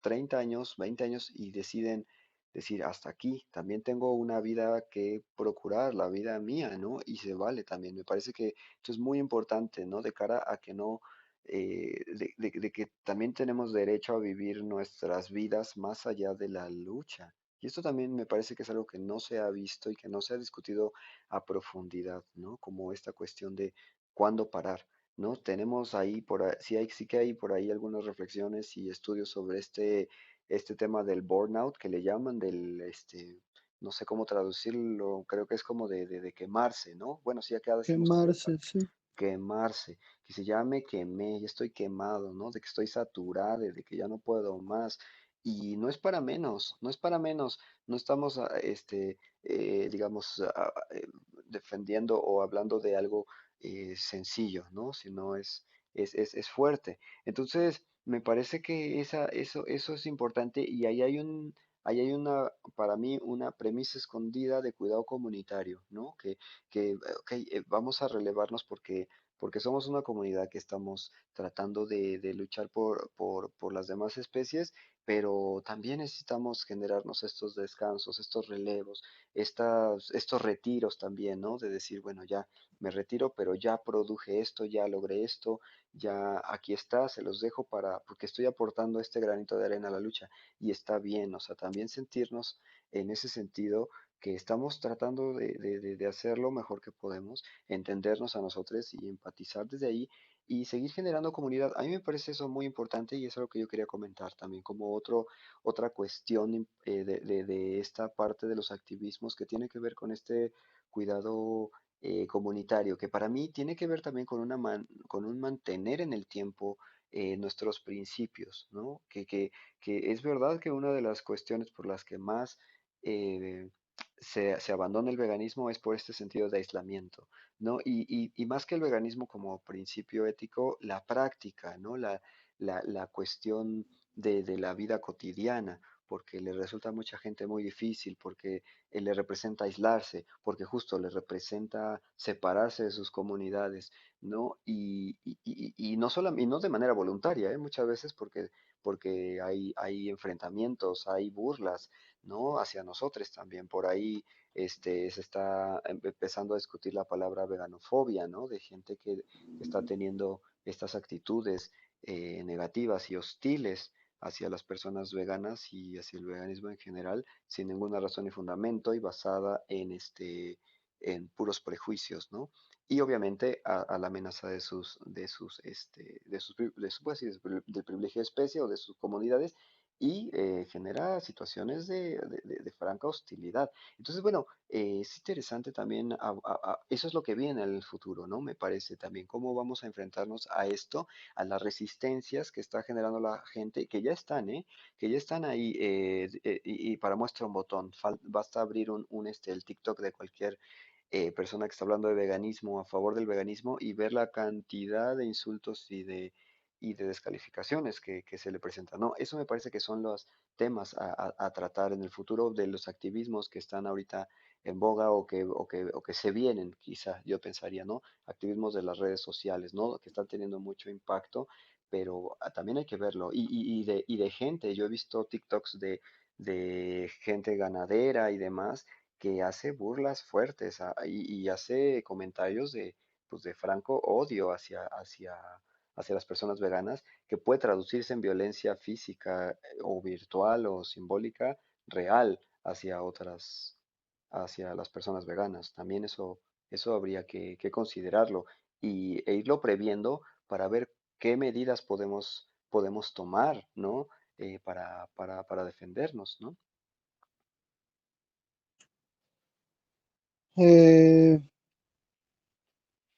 30 años, 20 años y deciden decir, hasta aquí, también tengo una vida que procurar, la vida mía, ¿no? Y se vale también. Me parece que esto es muy importante, ¿no? De cara a que no, de que también tenemos derecho a vivir nuestras vidas más allá de la lucha. Y esto también me parece que es algo que no se ha visto y que no se ha discutido a profundidad, ¿no? Como esta cuestión de cuándo parar. ¿No? Tenemos ahí sí que hay por ahí algunas reflexiones y estudios sobre este tema del burnout que le llaman, no sé cómo traducirlo, creo que es como de quemarse, ¿no? Bueno, sí, acá decimos Quemarse, sí. quemarse, que se llame quemé, ya estoy quemado, ¿no? De que estoy saturado, de que ya no puedo más. Y no es para menos, no es para menos, no estamos, digamos, defendiendo o hablando de algo sencillo, ¿no? Sino es fuerte. Entonces, me parece que eso es importante y ahí hay para mí, una premisa escondida de cuidado comunitario, ¿no? Ok, vamos a relevarnos porque somos una comunidad que estamos tratando de luchar por las demás especies, pero también necesitamos generarnos estos descansos, estos relevos, estos retiros también, ¿no? De decir, bueno, ya me retiro, pero ya produje esto, ya logré esto, ya aquí está, se los dejo porque estoy aportando este granito de arena a la lucha y está bien, o sea, también sentirnos en ese sentido que estamos tratando de hacer lo mejor que podemos, entendernos a nosotros y empatizar desde ahí y seguir generando comunidad. A mí me parece eso muy importante y es algo que yo quería comentar también como otra cuestión de esta parte de los activismos que tiene que ver con este cuidado comunitario, que para mí tiene que ver también con con un mantener en el tiempo nuestros principios, ¿no? Que es verdad que una de las cuestiones por las que más eh, se abandona el veganismo es por este sentido de aislamiento, ¿no? Y más que el veganismo como principio ético, la práctica, ¿no? La cuestión de la vida cotidiana, porque le resulta a mucha gente muy difícil, porque le representa aislarse, porque justo le representa separarse de sus comunidades, ¿no? Y no solo, y no de manera voluntaria, ¿eh? Muchas veces porque hay enfrentamientos, hay burlas, ¿no? Hacia nosotros también. Por ahí se está empezando a discutir la palabra veganofobia, ¿no? De gente que está teniendo estas actitudes negativas y hostiles hacia las personas veganas y hacia el veganismo en general, sin ninguna razón ni fundamento y basada en puros prejuicios, ¿no? Y obviamente a la amenaza pues sí, del privilegio de especie o de sus comunidades y genera situaciones de franca hostilidad. Entonces, bueno, es interesante también, eso es lo que viene en el futuro, ¿no? Me parece también cómo vamos a enfrentarnos a esto, a las resistencias que está generando la gente, que ya están, ¿eh? Que ya están ahí, y para muestra un botón, basta abrir el TikTok de cualquier persona que está hablando de veganismo, a favor del veganismo, y ver la cantidad de insultos y de descalificaciones que se le presentan, ¿no? Eso me parece que son los temas a tratar en el futuro de los activismos que están ahorita en boga o que se vienen, quizá yo pensaría, ¿no? Activismos de las redes sociales, ¿no? Que están teniendo mucho impacto, pero también hay que verlo. Y de gente, yo he visto TikToks de gente ganadera y demás que hace burlas fuertes y hace comentarios pues de franco odio hacia las personas veganas, que puede traducirse en violencia física o virtual o simbólica real hacia las personas veganas. También eso habría que considerarlo e irlo previendo para ver qué medidas podemos tomar, ¿no? Para defendernos, ¿no? Eh,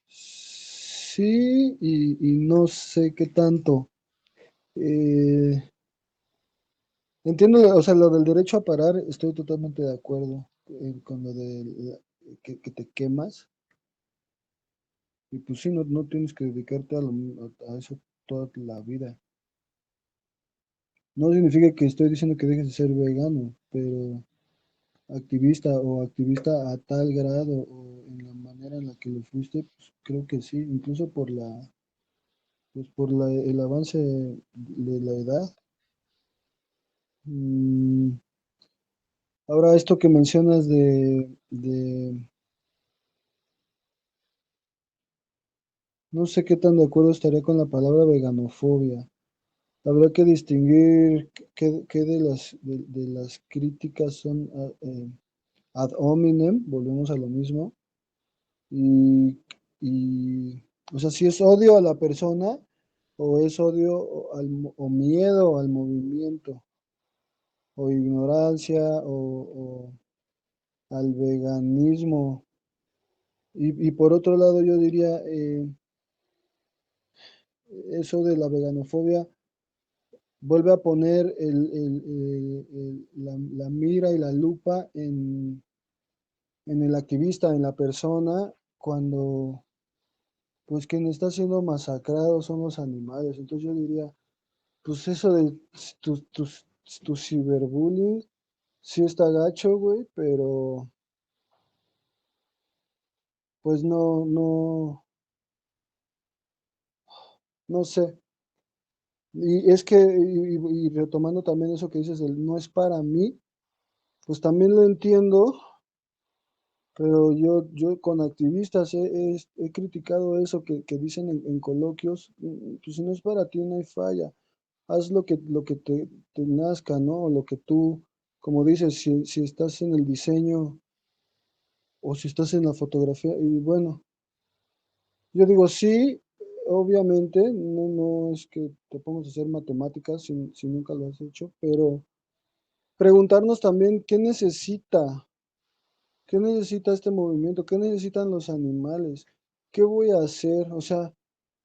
sí y no sé qué tanto. Eh, Entiendo, o sea, lo del derecho a parar, estoy totalmente de acuerdo con lo de que te quemas. Y pues sí, no tienes que dedicarte a eso toda la vida. No significa que estoy diciendo que dejes de ser vegano, pero activista o activista a tal grado o en la manera en la que lo fuiste, pues creo que sí, incluso el avance de la edad. Mm, Ahora, esto que mencionas no sé qué tan de acuerdo estaría con la palabra veganofobia. Habrá que distinguir qué de las críticas son ad hominem, volvemos a lo mismo, y, o sea, si es odio a la persona o es odio o miedo al movimiento, o ignorancia al veganismo. Y por otro lado, yo diría, eso de la veganofobia vuelve a poner la mira y la lupa en el activista, en la persona, cuando pues quien está siendo masacrado son los animales. Entonces yo diría, pues eso de tu ciberbullying, sí está gacho, güey, pero pues no sé. Y es que, y retomando también eso que dices, no es para mí, pues también lo entiendo, pero yo con activistas he criticado eso que dicen en coloquios, pues si no es para ti, no hay falla, haz lo que te nazca, ¿no? O lo que tú, como dices, si estás en el diseño. o si estás en la fotografía. Y bueno, yo digo, sí, obviamente, no es que te pongas a hacer matemáticas si nunca lo has hecho, pero preguntarnos también qué necesita este movimiento, qué necesitan los animales, qué voy a hacer, o sea,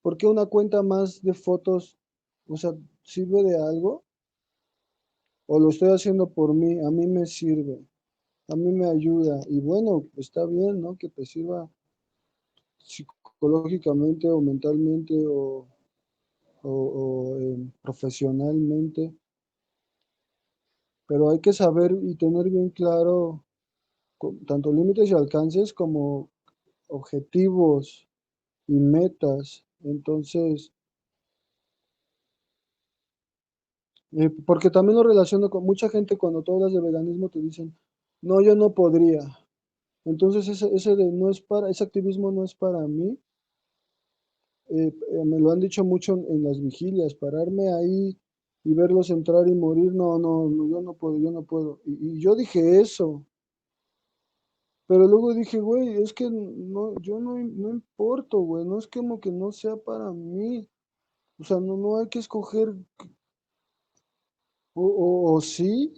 ¿por qué una cuenta más de fotos, o sea, sirve de algo? ¿O lo estoy haciendo por mí? A mí me sirve, a mí me ayuda, y bueno, está bien, ¿no? Que te sirva psicológicamente o mentalmente o profesionalmente, pero hay que saber y tener bien claro tanto límites y alcances como objetivos y metas. Entonces, porque también lo relaciono con mucha gente cuando tú hablas de veganismo te dicen, no, yo no podría. Entonces, ese de no es para, ese activismo no es para mí. Me lo han dicho mucho en las vigilias, pararme ahí y verlos entrar y morir, no, yo no puedo, yo no puedo. Y yo dije eso, pero luego dije, güey, es que no, yo no importo, güey, no es como que no sea para mí. O sea, no hay que escoger, o sí,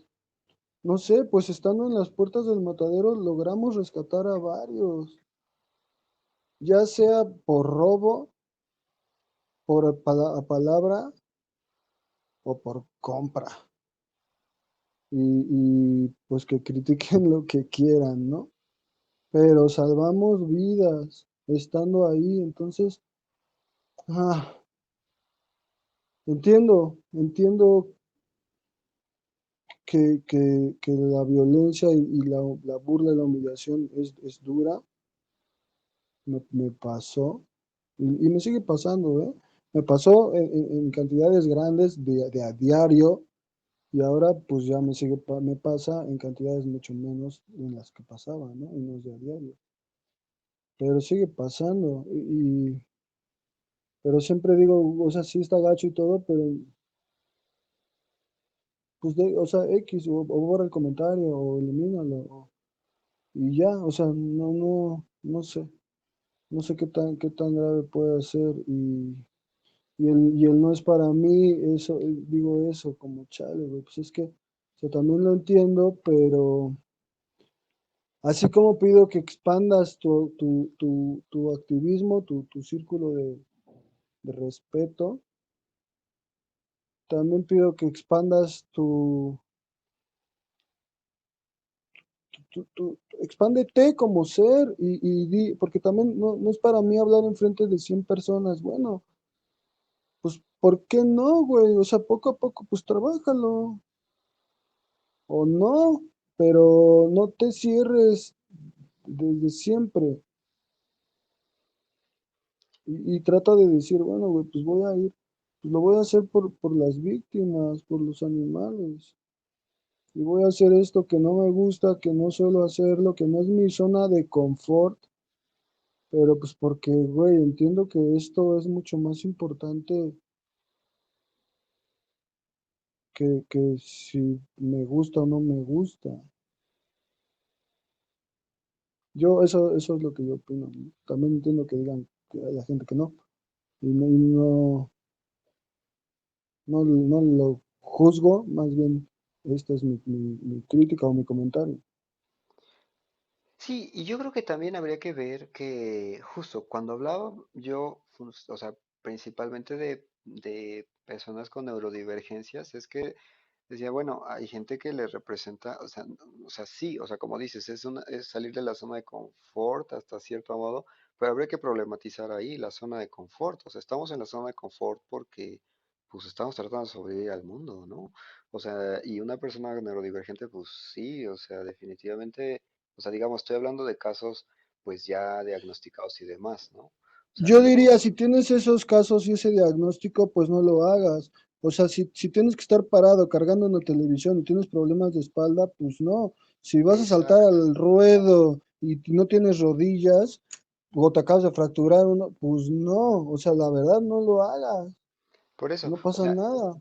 no sé, pues estando en las puertas del matadero logramos rescatar a varios, ya sea por robo, por palabra o por compra. Pues que critiquen lo que quieran, ¿no? Pero salvamos vidas estando ahí, entonces, ah, entiendo que la violencia y la burla y la humillación es dura, me pasó y me sigue pasando, ¿eh? Me pasó en cantidades grandes de a diario y ahora pues ya me pasa en cantidades mucho menos en las que pasaba, ¿no? Y no es de a diario. Pero sigue pasando. Pero siempre digo, o sea, sí está gacho y todo, pero pues, o sea, X, o borra el comentario, o elimínalo, y ya, o sea, no sé, no sé qué tan grave puede ser, y el no es para mí, eso, digo eso, como chale, güey, pues es que, o sea, también lo entiendo, pero así como pido que expandas tu activismo, tu círculo de respeto, también pido que expandas expándete como ser porque también no es para mí hablar enfrente de 100 personas. Bueno, pues, ¿por qué no, güey? O sea, poco a poco, pues trabájalo. O no, pero no te cierres desde siempre. Y trata de decir, bueno, güey, pues voy a ir, pues lo voy a hacer por las víctimas, por los animales. Y voy a hacer esto que no me gusta, que no suelo hacerlo, que no es mi zona de confort, pero pues porque, güey, entiendo que esto es mucho más importante que si me gusta o no me gusta. Eso es lo que yo opino, ¿no? También entiendo que digan que haya gente que no, y no lo juzgo, más bien esta es mi crítica o mi comentario. Sí, y yo creo que también habría que ver que justo cuando hablaba yo, o sea, principalmente de personas con neurodivergencias, es que decía, bueno, hay gente que le representa, o sea, sí, o sea, como dices, es salir de la zona de confort hasta cierto modo, pero habría que problematizar ahí la zona de confort. O sea, estamos en la zona de confort porque pues estamos tratando de sobrevivir al mundo, ¿no? O sea, y una persona neurodivergente, pues sí, o sea, definitivamente, o sea, digamos, estoy hablando de casos pues ya diagnosticados y demás, ¿no? O sea, Yo diría, no, si tienes esos casos y ese diagnóstico, pues no lo hagas. O sea, si tienes que estar parado cargando una televisión y tienes problemas de espalda, pues no. Si vas a saltar exacto. al ruedo y no tienes rodillas o te acabas de fracturar uno, pues no. O sea, la verdad no lo hagas. Por eso, No o pasa sea, nada.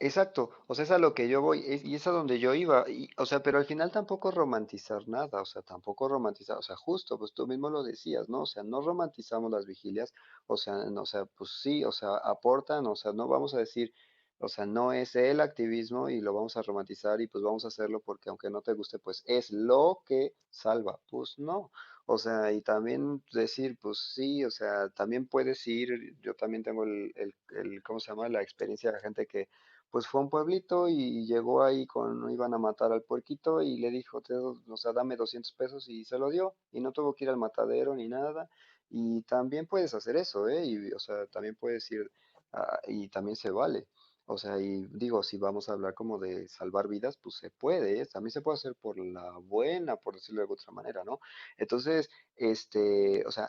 Exacto, o sea, es a lo que yo voy, y es a donde yo iba, y, o sea, pero al final tampoco romantizar nada, o sea, tampoco romantizar, o sea, justo, pues tú mismo lo decías, ¿no? O sea, no romantizamos las vigilias, o sea, o sea, pues sí, o sea, aportan, o sea, no vamos a decir, o sea, no es el activismo y lo vamos a romantizar y pues vamos a hacerlo porque aunque no te guste, pues es lo que salva, pues no, o sea, y también decir, pues sí, o sea, también puedes ir, yo también tengo ¿cómo se llama? La experiencia de gente que pues fue a un pueblito y llegó ahí con, iban a matar al puerquito y le dijo, o sea, dame 200 pesos y se lo dio y no tuvo que ir al matadero ni nada. Y también puedes hacer eso, ¿eh? Y, o sea, también puedes ir y también se vale. O sea, y digo, si vamos a hablar como de salvar vidas, pues se puede, ¿eh? También se puede hacer por la buena, por decirlo de otra manera, ¿no? Entonces, o sea,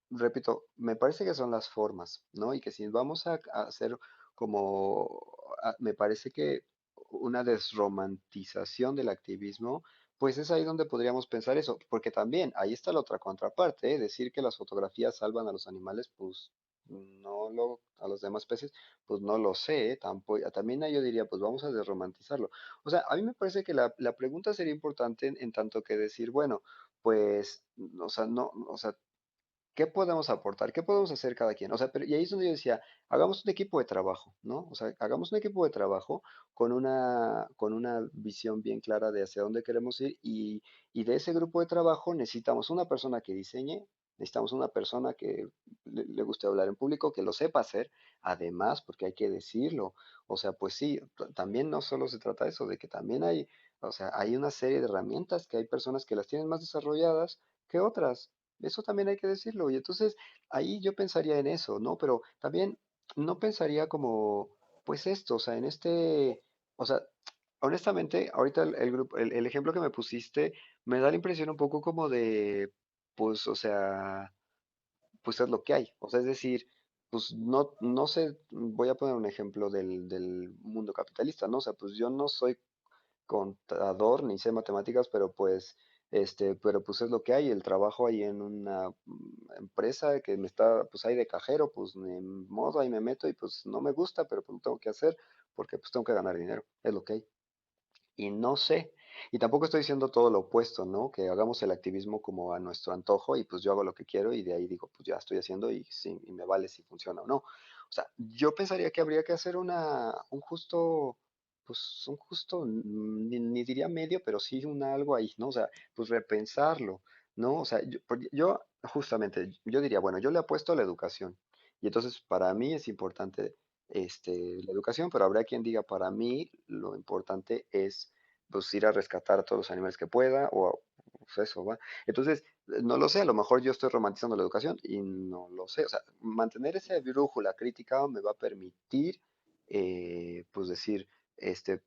repito, me parece que son las formas, ¿no? Y que si vamos a hacer como, me parece que una desromantización del activismo, pues es ahí donde podríamos pensar eso, porque también ahí está la otra contraparte, ¿eh? Decir que las fotografías salvan a los animales, pues a los demás peces, pues no lo sé, ¿eh? Tampoco, también ahí yo diría, pues vamos a desromantizarlo. O sea, a mí me parece que la pregunta sería importante en tanto que decir, bueno, pues, o sea, no, o sea, ¿qué podemos aportar? ¿Qué podemos hacer cada quien? O sea, pero, y ahí es donde yo decía, hagamos un equipo de trabajo, ¿no? O sea, hagamos un equipo de trabajo con una visión bien clara de hacia dónde queremos ir y de ese grupo de trabajo necesitamos una persona que diseñe, necesitamos una persona que le guste hablar en público, que lo sepa hacer, además, porque hay que decirlo. O sea, pues sí, también no solo se trata de eso, de que también hay, o sea, hay una serie de herramientas que hay personas que las tienen más desarrolladas que otras. Eso también hay que decirlo. Y entonces ahí yo pensaría en eso, ¿no? Pero también no pensaría como, pues esto, o sea, o sea, honestamente, ahorita el grupo, el ejemplo que me pusiste me da la impresión un poco como de, pues, o sea, pues es lo que hay. O sea, es decir, pues no sé, voy a poner un ejemplo del mundo capitalista, ¿no? O sea, pues yo no soy contador ni sé matemáticas, pero pues, pero pues es lo que hay, el trabajo ahí en una empresa que me está, pues ahí de cajero, pues ni modo, ahí me meto y pues no me gusta, pero pues lo tengo que hacer porque pues tengo que ganar dinero, es lo que hay. Y no sé, y tampoco estoy diciendo todo lo opuesto, ¿no? Que hagamos el activismo como a nuestro antojo y pues yo hago lo que quiero y de ahí digo, pues ya estoy haciendo y, sí, y me vale si funciona o no. O sea, yo pensaría que habría que hacer un justo, pues un justo, ni diría medio, pero sí un algo ahí, ¿no? O sea, pues repensarlo, ¿no? O sea, yo justamente, yo diría, bueno, yo le apuesto a la educación y entonces para mí es importante la educación, pero habrá quien diga, para mí lo importante es pues ir a rescatar a todos los animales que pueda pues eso, ¿va? Entonces, no lo sé, a lo mejor yo estoy romantizando la educación y no lo sé, o sea, mantener esa brújula crítica me va a permitir, pues decir,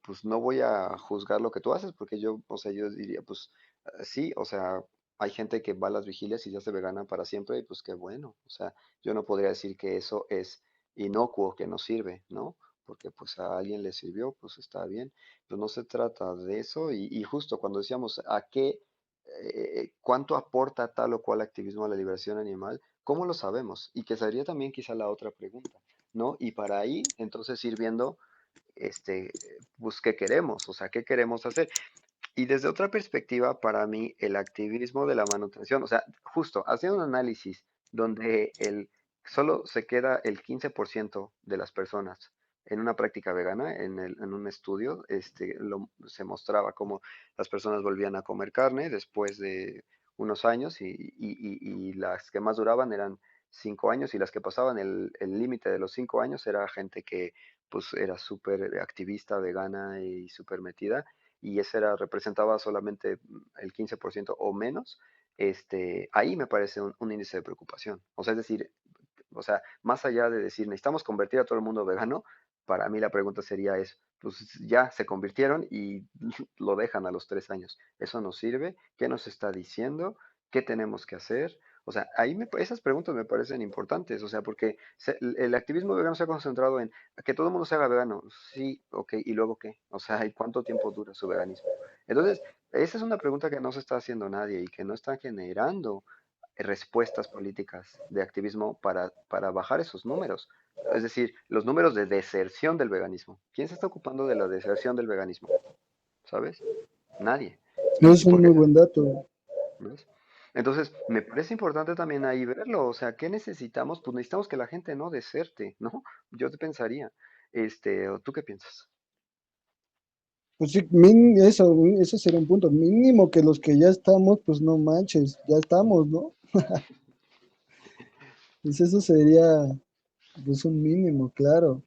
pues no voy a juzgar lo que tú haces, porque yo, o sea, yo diría, pues sí, o sea, hay gente que va a las vigilias y ya se vegana para siempre y pues qué bueno, o sea, yo no podría decir que eso es inocuo que nos sirve, ¿no? Porque pues a alguien le sirvió, pues está bien, pero no se trata de eso y justo cuando decíamos cuánto aporta tal o cual activismo a la liberación animal, ¿cómo lo sabemos? Y que sería también quizá la otra pregunta, ¿no? Y para ahí entonces ir viendo, este, pues qué queremos, o sea, qué queremos hacer. Y desde otra perspectiva, para mí, el activismo de la manutención, o sea, justo, haciendo un análisis donde solo se queda el 15% de las personas en una práctica vegana, en un estudio, se mostraba cómo las personas volvían a comer carne después de unos años y las que más duraban eran 5 años y las que pasaban el límite de los 5 años era gente que pues era súper activista, vegana y súper metida y ese representaba solamente el 15% o menos, ahí me parece un índice de preocupación. O sea, es decir, o sea, más allá de decir necesitamos convertir a todo el mundo vegano, para mí la pregunta sería pues ya se convirtieron y lo dejan a los 3 años. ¿Eso nos sirve? ¿Qué nos está diciendo? ¿Qué tenemos que hacer? O sea, esas preguntas me parecen importantes, o sea, porque el activismo vegano se ha concentrado en que todo el mundo se haga vegano. Sí, ok, ¿y luego qué? O sea, ¿y cuánto tiempo dura su veganismo? Entonces, esa es una pregunta que no se está haciendo nadie y que no está generando respuestas políticas de activismo para bajar esos números. Es decir, los números de deserción del veganismo. ¿Quién se está ocupando de la deserción del veganismo? ¿Sabes? Nadie. No es ¿Y un por muy qué? buen dato. ¿Ves? Entonces, me parece importante también ahí verlo. O sea, ¿qué necesitamos? Pues necesitamos que la gente no deserte, ¿no? Yo te pensaría. ¿O tú qué piensas? Pues sí, eso, ese sería un punto. Mínimo que los que ya estamos, pues no manches, ya estamos, ¿no? Pues eso sería, pues un mínimo, claro.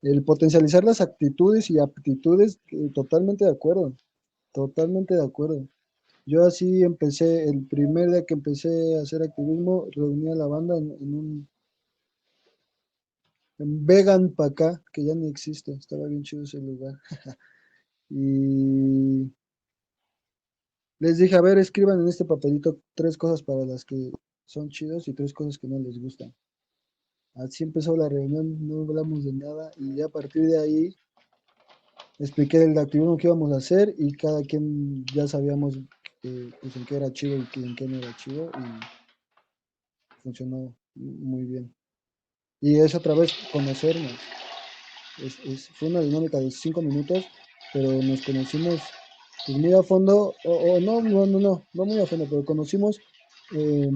El potencializar las actitudes y aptitudes, totalmente de acuerdo, totalmente de acuerdo. Yo así empecé, el primer día que empecé a hacer activismo, reuní a la banda en Vegan para acá, que ya ni existe, estaba bien chido ese lugar. Y les dije, a ver, escriban en este papelito tres cosas para las que son chidos y tres cosas que no les gustan. Así empezó la reunión, no hablamos de nada y ya a partir de ahí expliqué el activismo que íbamos a hacer y cada quien ya sabíamos pues, en qué era chido y en qué no era chido y funcionó muy bien. Y es otra vez conocernos. Fue una dinámica de 5 minutos, pero nos conocimos pues muy a fondo, o no, no, no, no, no muy a fondo, pero conocimos eh,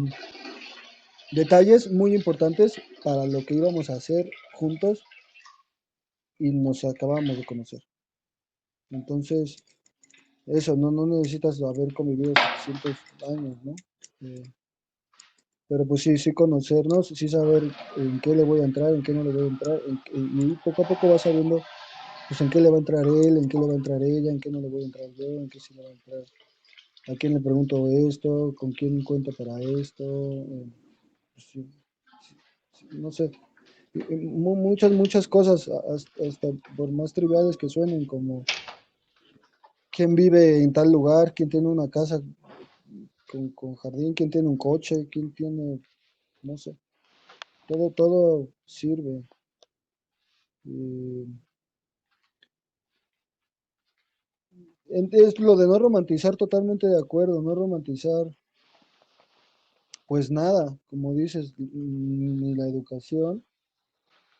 detalles muy importantes para lo que íbamos a hacer juntos y nos acabamos de conocer. Entonces, eso, no necesitas haber convivido 700 años, ¿no? Eh, pero pues sí, sí conocernos, sí saber en qué le voy a entrar, en qué no le voy a entrar, y poco a poco vas sabiendo pues en qué le va a entrar él, en qué le va a entrar ella, en qué no le voy a entrar yo, en qué sí le va a entrar, a quién le pregunto esto, con quién cuento para esto, pues sí, no sé, muchas, muchas cosas, hasta por más triviales que suenen, como quién vive en tal lugar, quién tiene una casa con jardín, quién tiene un coche, quién tiene, no sé, todo sirve. Y es lo de no romantizar, totalmente de acuerdo, no romantizar pues nada, como dices, ni la educación,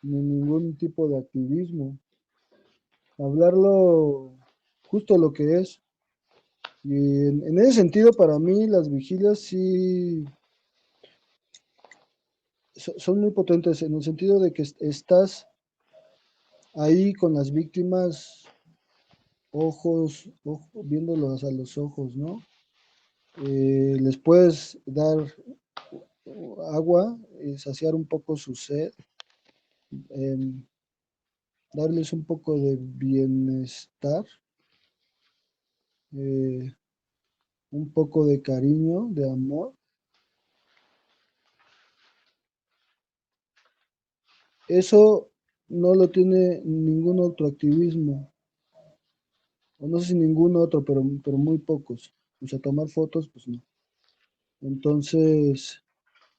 ni ningún tipo de activismo. Hablarlo justo lo que es. Y en ese sentido, para mí, las vigilias sí son muy potentes, en el sentido de que estás ahí con las víctimas, viéndolos a los ojos, ¿no? Les puedes dar agua, saciar un poco su sed, em, darles un poco de bienestar, eh, un poco de cariño, de amor. Eso no lo tiene ningún otro activismo, o no sé si ningún otro, pero muy pocos. O sea, tomar fotos, pues no. Entonces,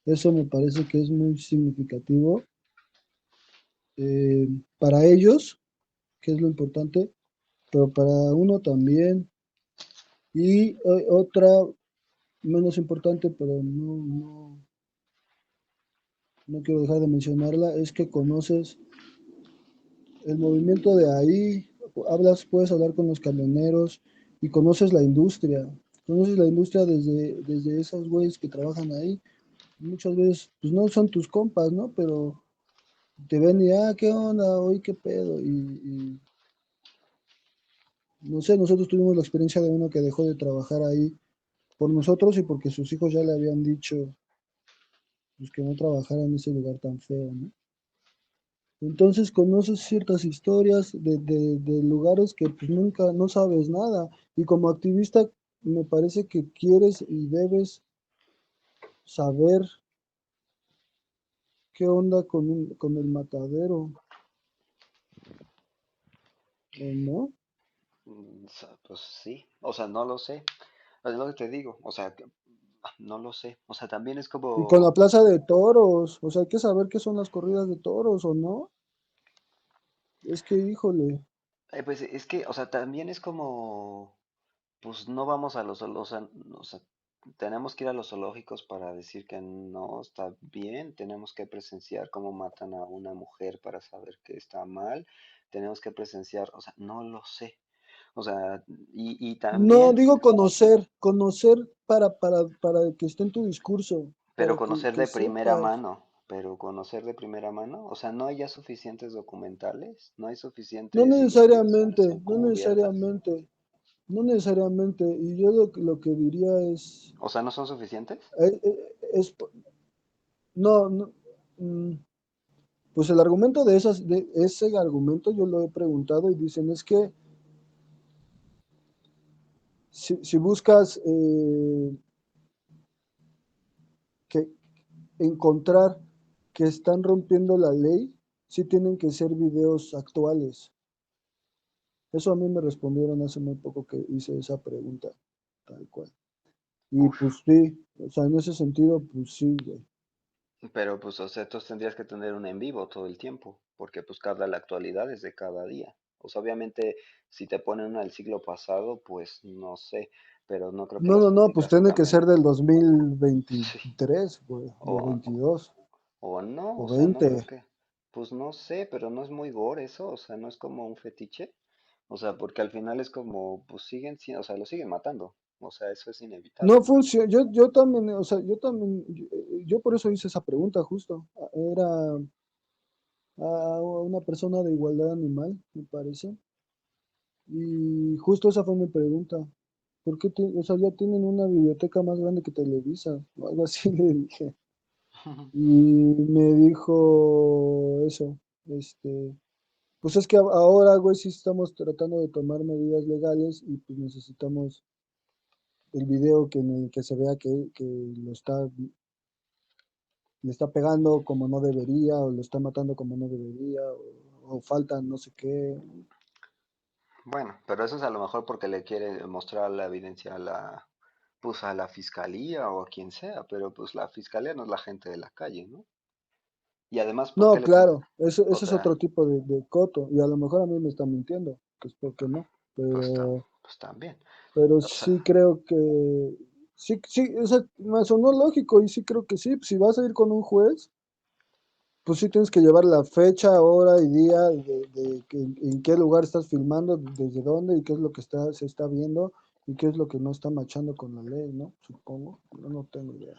eso me parece que es muy significativo eh, para ellos, que es lo importante, pero para uno también. Y otra menos importante, pero no quiero dejar de mencionarla, es que conoces el movimiento de ahí, puedes hablar con los camioneros y conoces la industria desde esos güeyes que trabajan ahí. Muchas veces, pues no son tus compas, ¿no? Pero te ven y, ¿qué onda? Hoy, ¿qué pedo? Y no sé, nosotros tuvimos la experiencia de uno que dejó de trabajar ahí por nosotros y porque sus hijos ya le habían dicho, pues, que no trabajara en ese lugar tan feo, ¿no? Entonces conoces ciertas historias de lugares que pues nunca, no sabes nada. Y como activista me parece que quieres y debes saber qué onda con el matadero, ¿o no? Pues sí, o sea, no lo sé. Es lo que te digo, o sea, no lo sé. O sea, también es Y con la como, plaza de toros, o sea, hay que saber qué son las corridas de toros, ¿o no? Es que, híjole, pues es que, o sea, también es como, pues no vamos a los, o sea, tenemos que ir a los zoológicos para decir que no está bien, tenemos que presenciar cómo matan a una mujer para saber que está mal, tenemos que presenciar, o sea, no lo sé. O sea, y No, también, digo conocer para que esté en tu discurso, pero para conocer que de primera sepas. mano, pero conocer de primera mano, o sea, no hay ya suficientes documentales, no hay No suficientes investigaciones necesariamente, no encubiertas, necesariamente, no necesariamente. Y yo lo que diría es, o sea, no son suficientes. eh, eh, es, no, no, mm, pues el argumento de ese argumento yo lo he preguntado y dicen es que si buscas que encontrar que están rompiendo la ley, sí tienen que ser videos actuales. Eso a mí me respondieron hace muy poco que hice esa pregunta, tal cual. Y Uf, pues sí, o sea, en ese sentido, pues sí, güey. pero pues, o sea, tú tendrías que tener un en vivo todo el tiempo, porque pues cada la actualidad es de cada día. O sea, obviamente, si te ponen una del siglo pasado, pues no sé, pero no creo que No, las no, no, pues métricas tiene que cambien. ser del dos mil Sí, veintitrés, güey, o o, 22 o no, o o sea, no 20. creo que, pues no sé, pero no es muy gore eso, o sea, no es como un fetiche, o sea, porque al final es como, pues siguen, o sea, lo siguen matando, o sea, eso es No inevitable. funciona, yo también, o sea, yo también, yo por eso hice esa pregunta justo. Era a una persona de igualdad animal, me parece. Y justo esa fue mi pregunta. ¿Por qué, o sea, ya tienen una biblioteca más grande que Televisa? O algo así le dije. Y me dijo eso, este, pues es que ahora, güey, sí estamos tratando de tomar medidas legales y pues necesitamos el video en el que se vea que le está pegando como no debería, o lo está matando como no debería, o falta no sé qué. Bueno, pero eso es a lo mejor porque le quiere mostrar la evidencia a la, pues a la fiscalía o a quien sea, pero pues la fiscalía no es la gente de la calle, ¿no? Y además, ¿por qué No, le tiene, claro, o ese es sea, otro tipo de coto, y a lo mejor a mí me está mintiendo, pues porque no, pues, pero, pues también, pero o sea, sí creo que, sí, sí, o sea, me sonó lógico y sí creo que sí, si vas a ir con un juez, pues sí tienes que llevar la fecha, hora y día de en qué lugar estás filmando, desde dónde y qué es lo que se está viendo y qué es lo que no está machando con la ley, ¿no? Supongo, yo no tengo idea.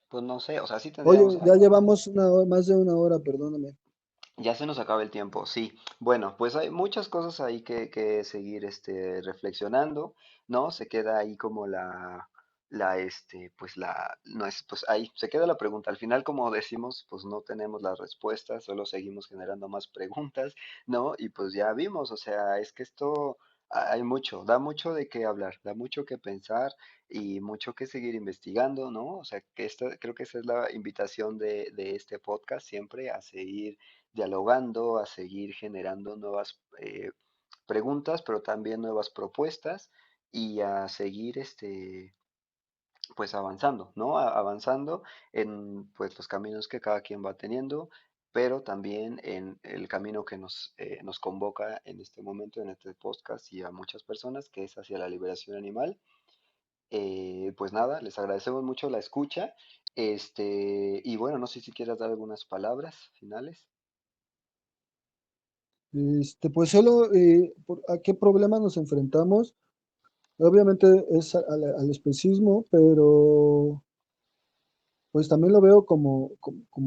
pues no sé, o sea, sí tendríamos, Oye, ya llevamos más de una hora, perdóname. ya se nos acaba el tiempo, sí. Bueno, pues hay muchas cosas ahí que seguir reflexionando, ¿no? Se queda ahí como pues no es, pues ahí se queda la pregunta. Al final, como decimos, pues no tenemos las respuestas, solo seguimos generando más preguntas, ¿no? Y pues ya vimos, o sea, es que esto hay mucho, da mucho de qué hablar, da mucho que pensar y mucho que seguir investigando, ¿no? O sea, que creo que esa es la invitación de este podcast siempre a seguir dialogando, a seguir generando nuevas preguntas, pero también nuevas propuestas y a seguir pues avanzando, ¿no? Avanzando en pues los caminos que cada quien va teniendo, pero también en el camino que nos convoca en este momento, en este podcast y a muchas personas, que es hacia la liberación animal. Pues nada, les agradecemos mucho la escucha. Y bueno, no sé si quieras dar algunas palabras finales. Pues solo, ¿a qué problema nos enfrentamos? Obviamente es al especismo, pero pues también lo veo como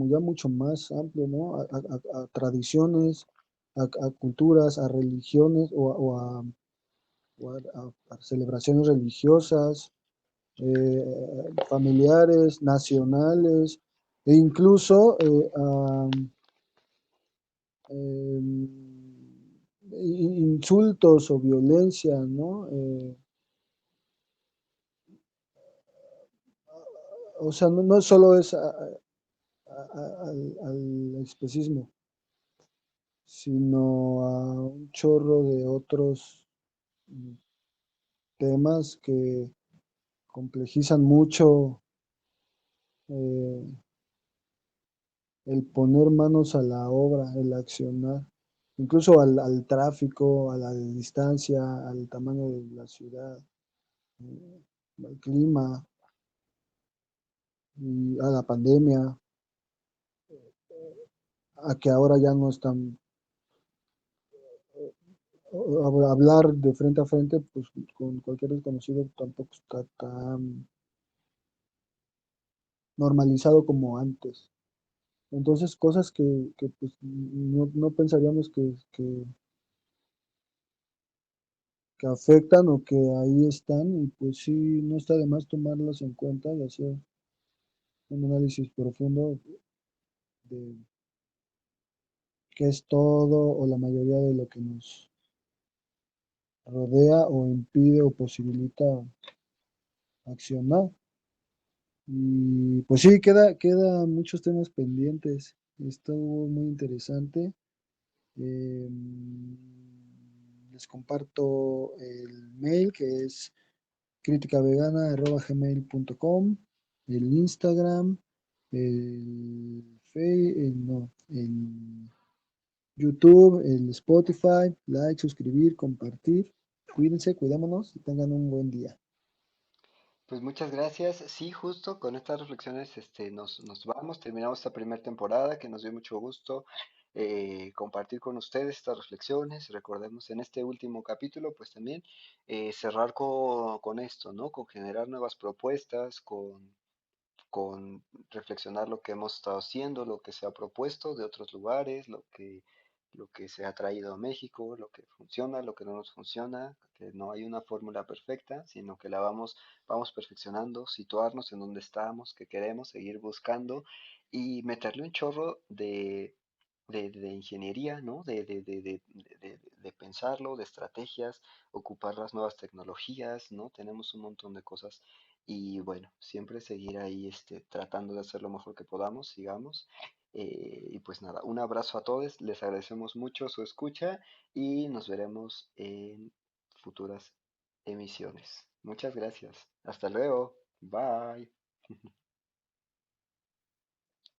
ya mucho más amplio, ¿no? A tradiciones, a culturas, a religiones a celebraciones religiosas, familiares, nacionales, e incluso em, insultos o violencia, ¿no? O sea, no solo es al especismo, sino a un chorro de otros mm, temas que complejizan mucho eh, el poner manos a la obra, el accionar, incluso al tráfico, a la distancia, al tamaño de la ciudad, al clima. y a la pandemia, a que ahora ya no están, hablar de frente a frente, pues con cualquier desconocido tampoco está tan normalizado como antes. Entonces, cosas que pues, no pensaríamos que afectan o que ahí están, y pues sí, no está de más tomarlas en cuenta y hacer un análisis profundo de qué es todo o la mayoría de lo que nos rodea o impide o posibilita accionar. Y pues sí, queda muchos temas pendientes. Estuvo muy interesante. Eh, Les comparto el mail que es criticavegana@gmail.com, el Instagram, el YouTube, el Spotify, like, suscribir, compartir. Cuídense, cuidémonos y tengan un buen día. Pues muchas gracias. Sí, justo con estas reflexiones nos vamos, terminamos esta primera temporada que nos dio mucho gusto compartir con ustedes estas reflexiones. Recordemos en este último capítulo, pues también cerrar con esto, ¿no? Con generar nuevas propuestas, con reflexionar lo que hemos estado haciendo, lo que se ha propuesto de otros lugares, lo que se ha traído a México, lo que funciona, lo que no nos funciona, que no hay una fórmula perfecta, sino que vamos perfeccionando, situarnos en donde estamos, que queremos, seguir buscando y meterle un chorro de ingeniería, ¿no? De pensarlo, de estrategias, ocupar las nuevas tecnologías, ¿no? Tenemos un montón de cosas y bueno, siempre seguir ahí tratando de hacer lo mejor que podamos, sigamos. Y pues nada, un abrazo a todos, les agradecemos mucho su escucha y nos veremos en futuras emisiones. Muchas gracias. Hasta luego. Bye.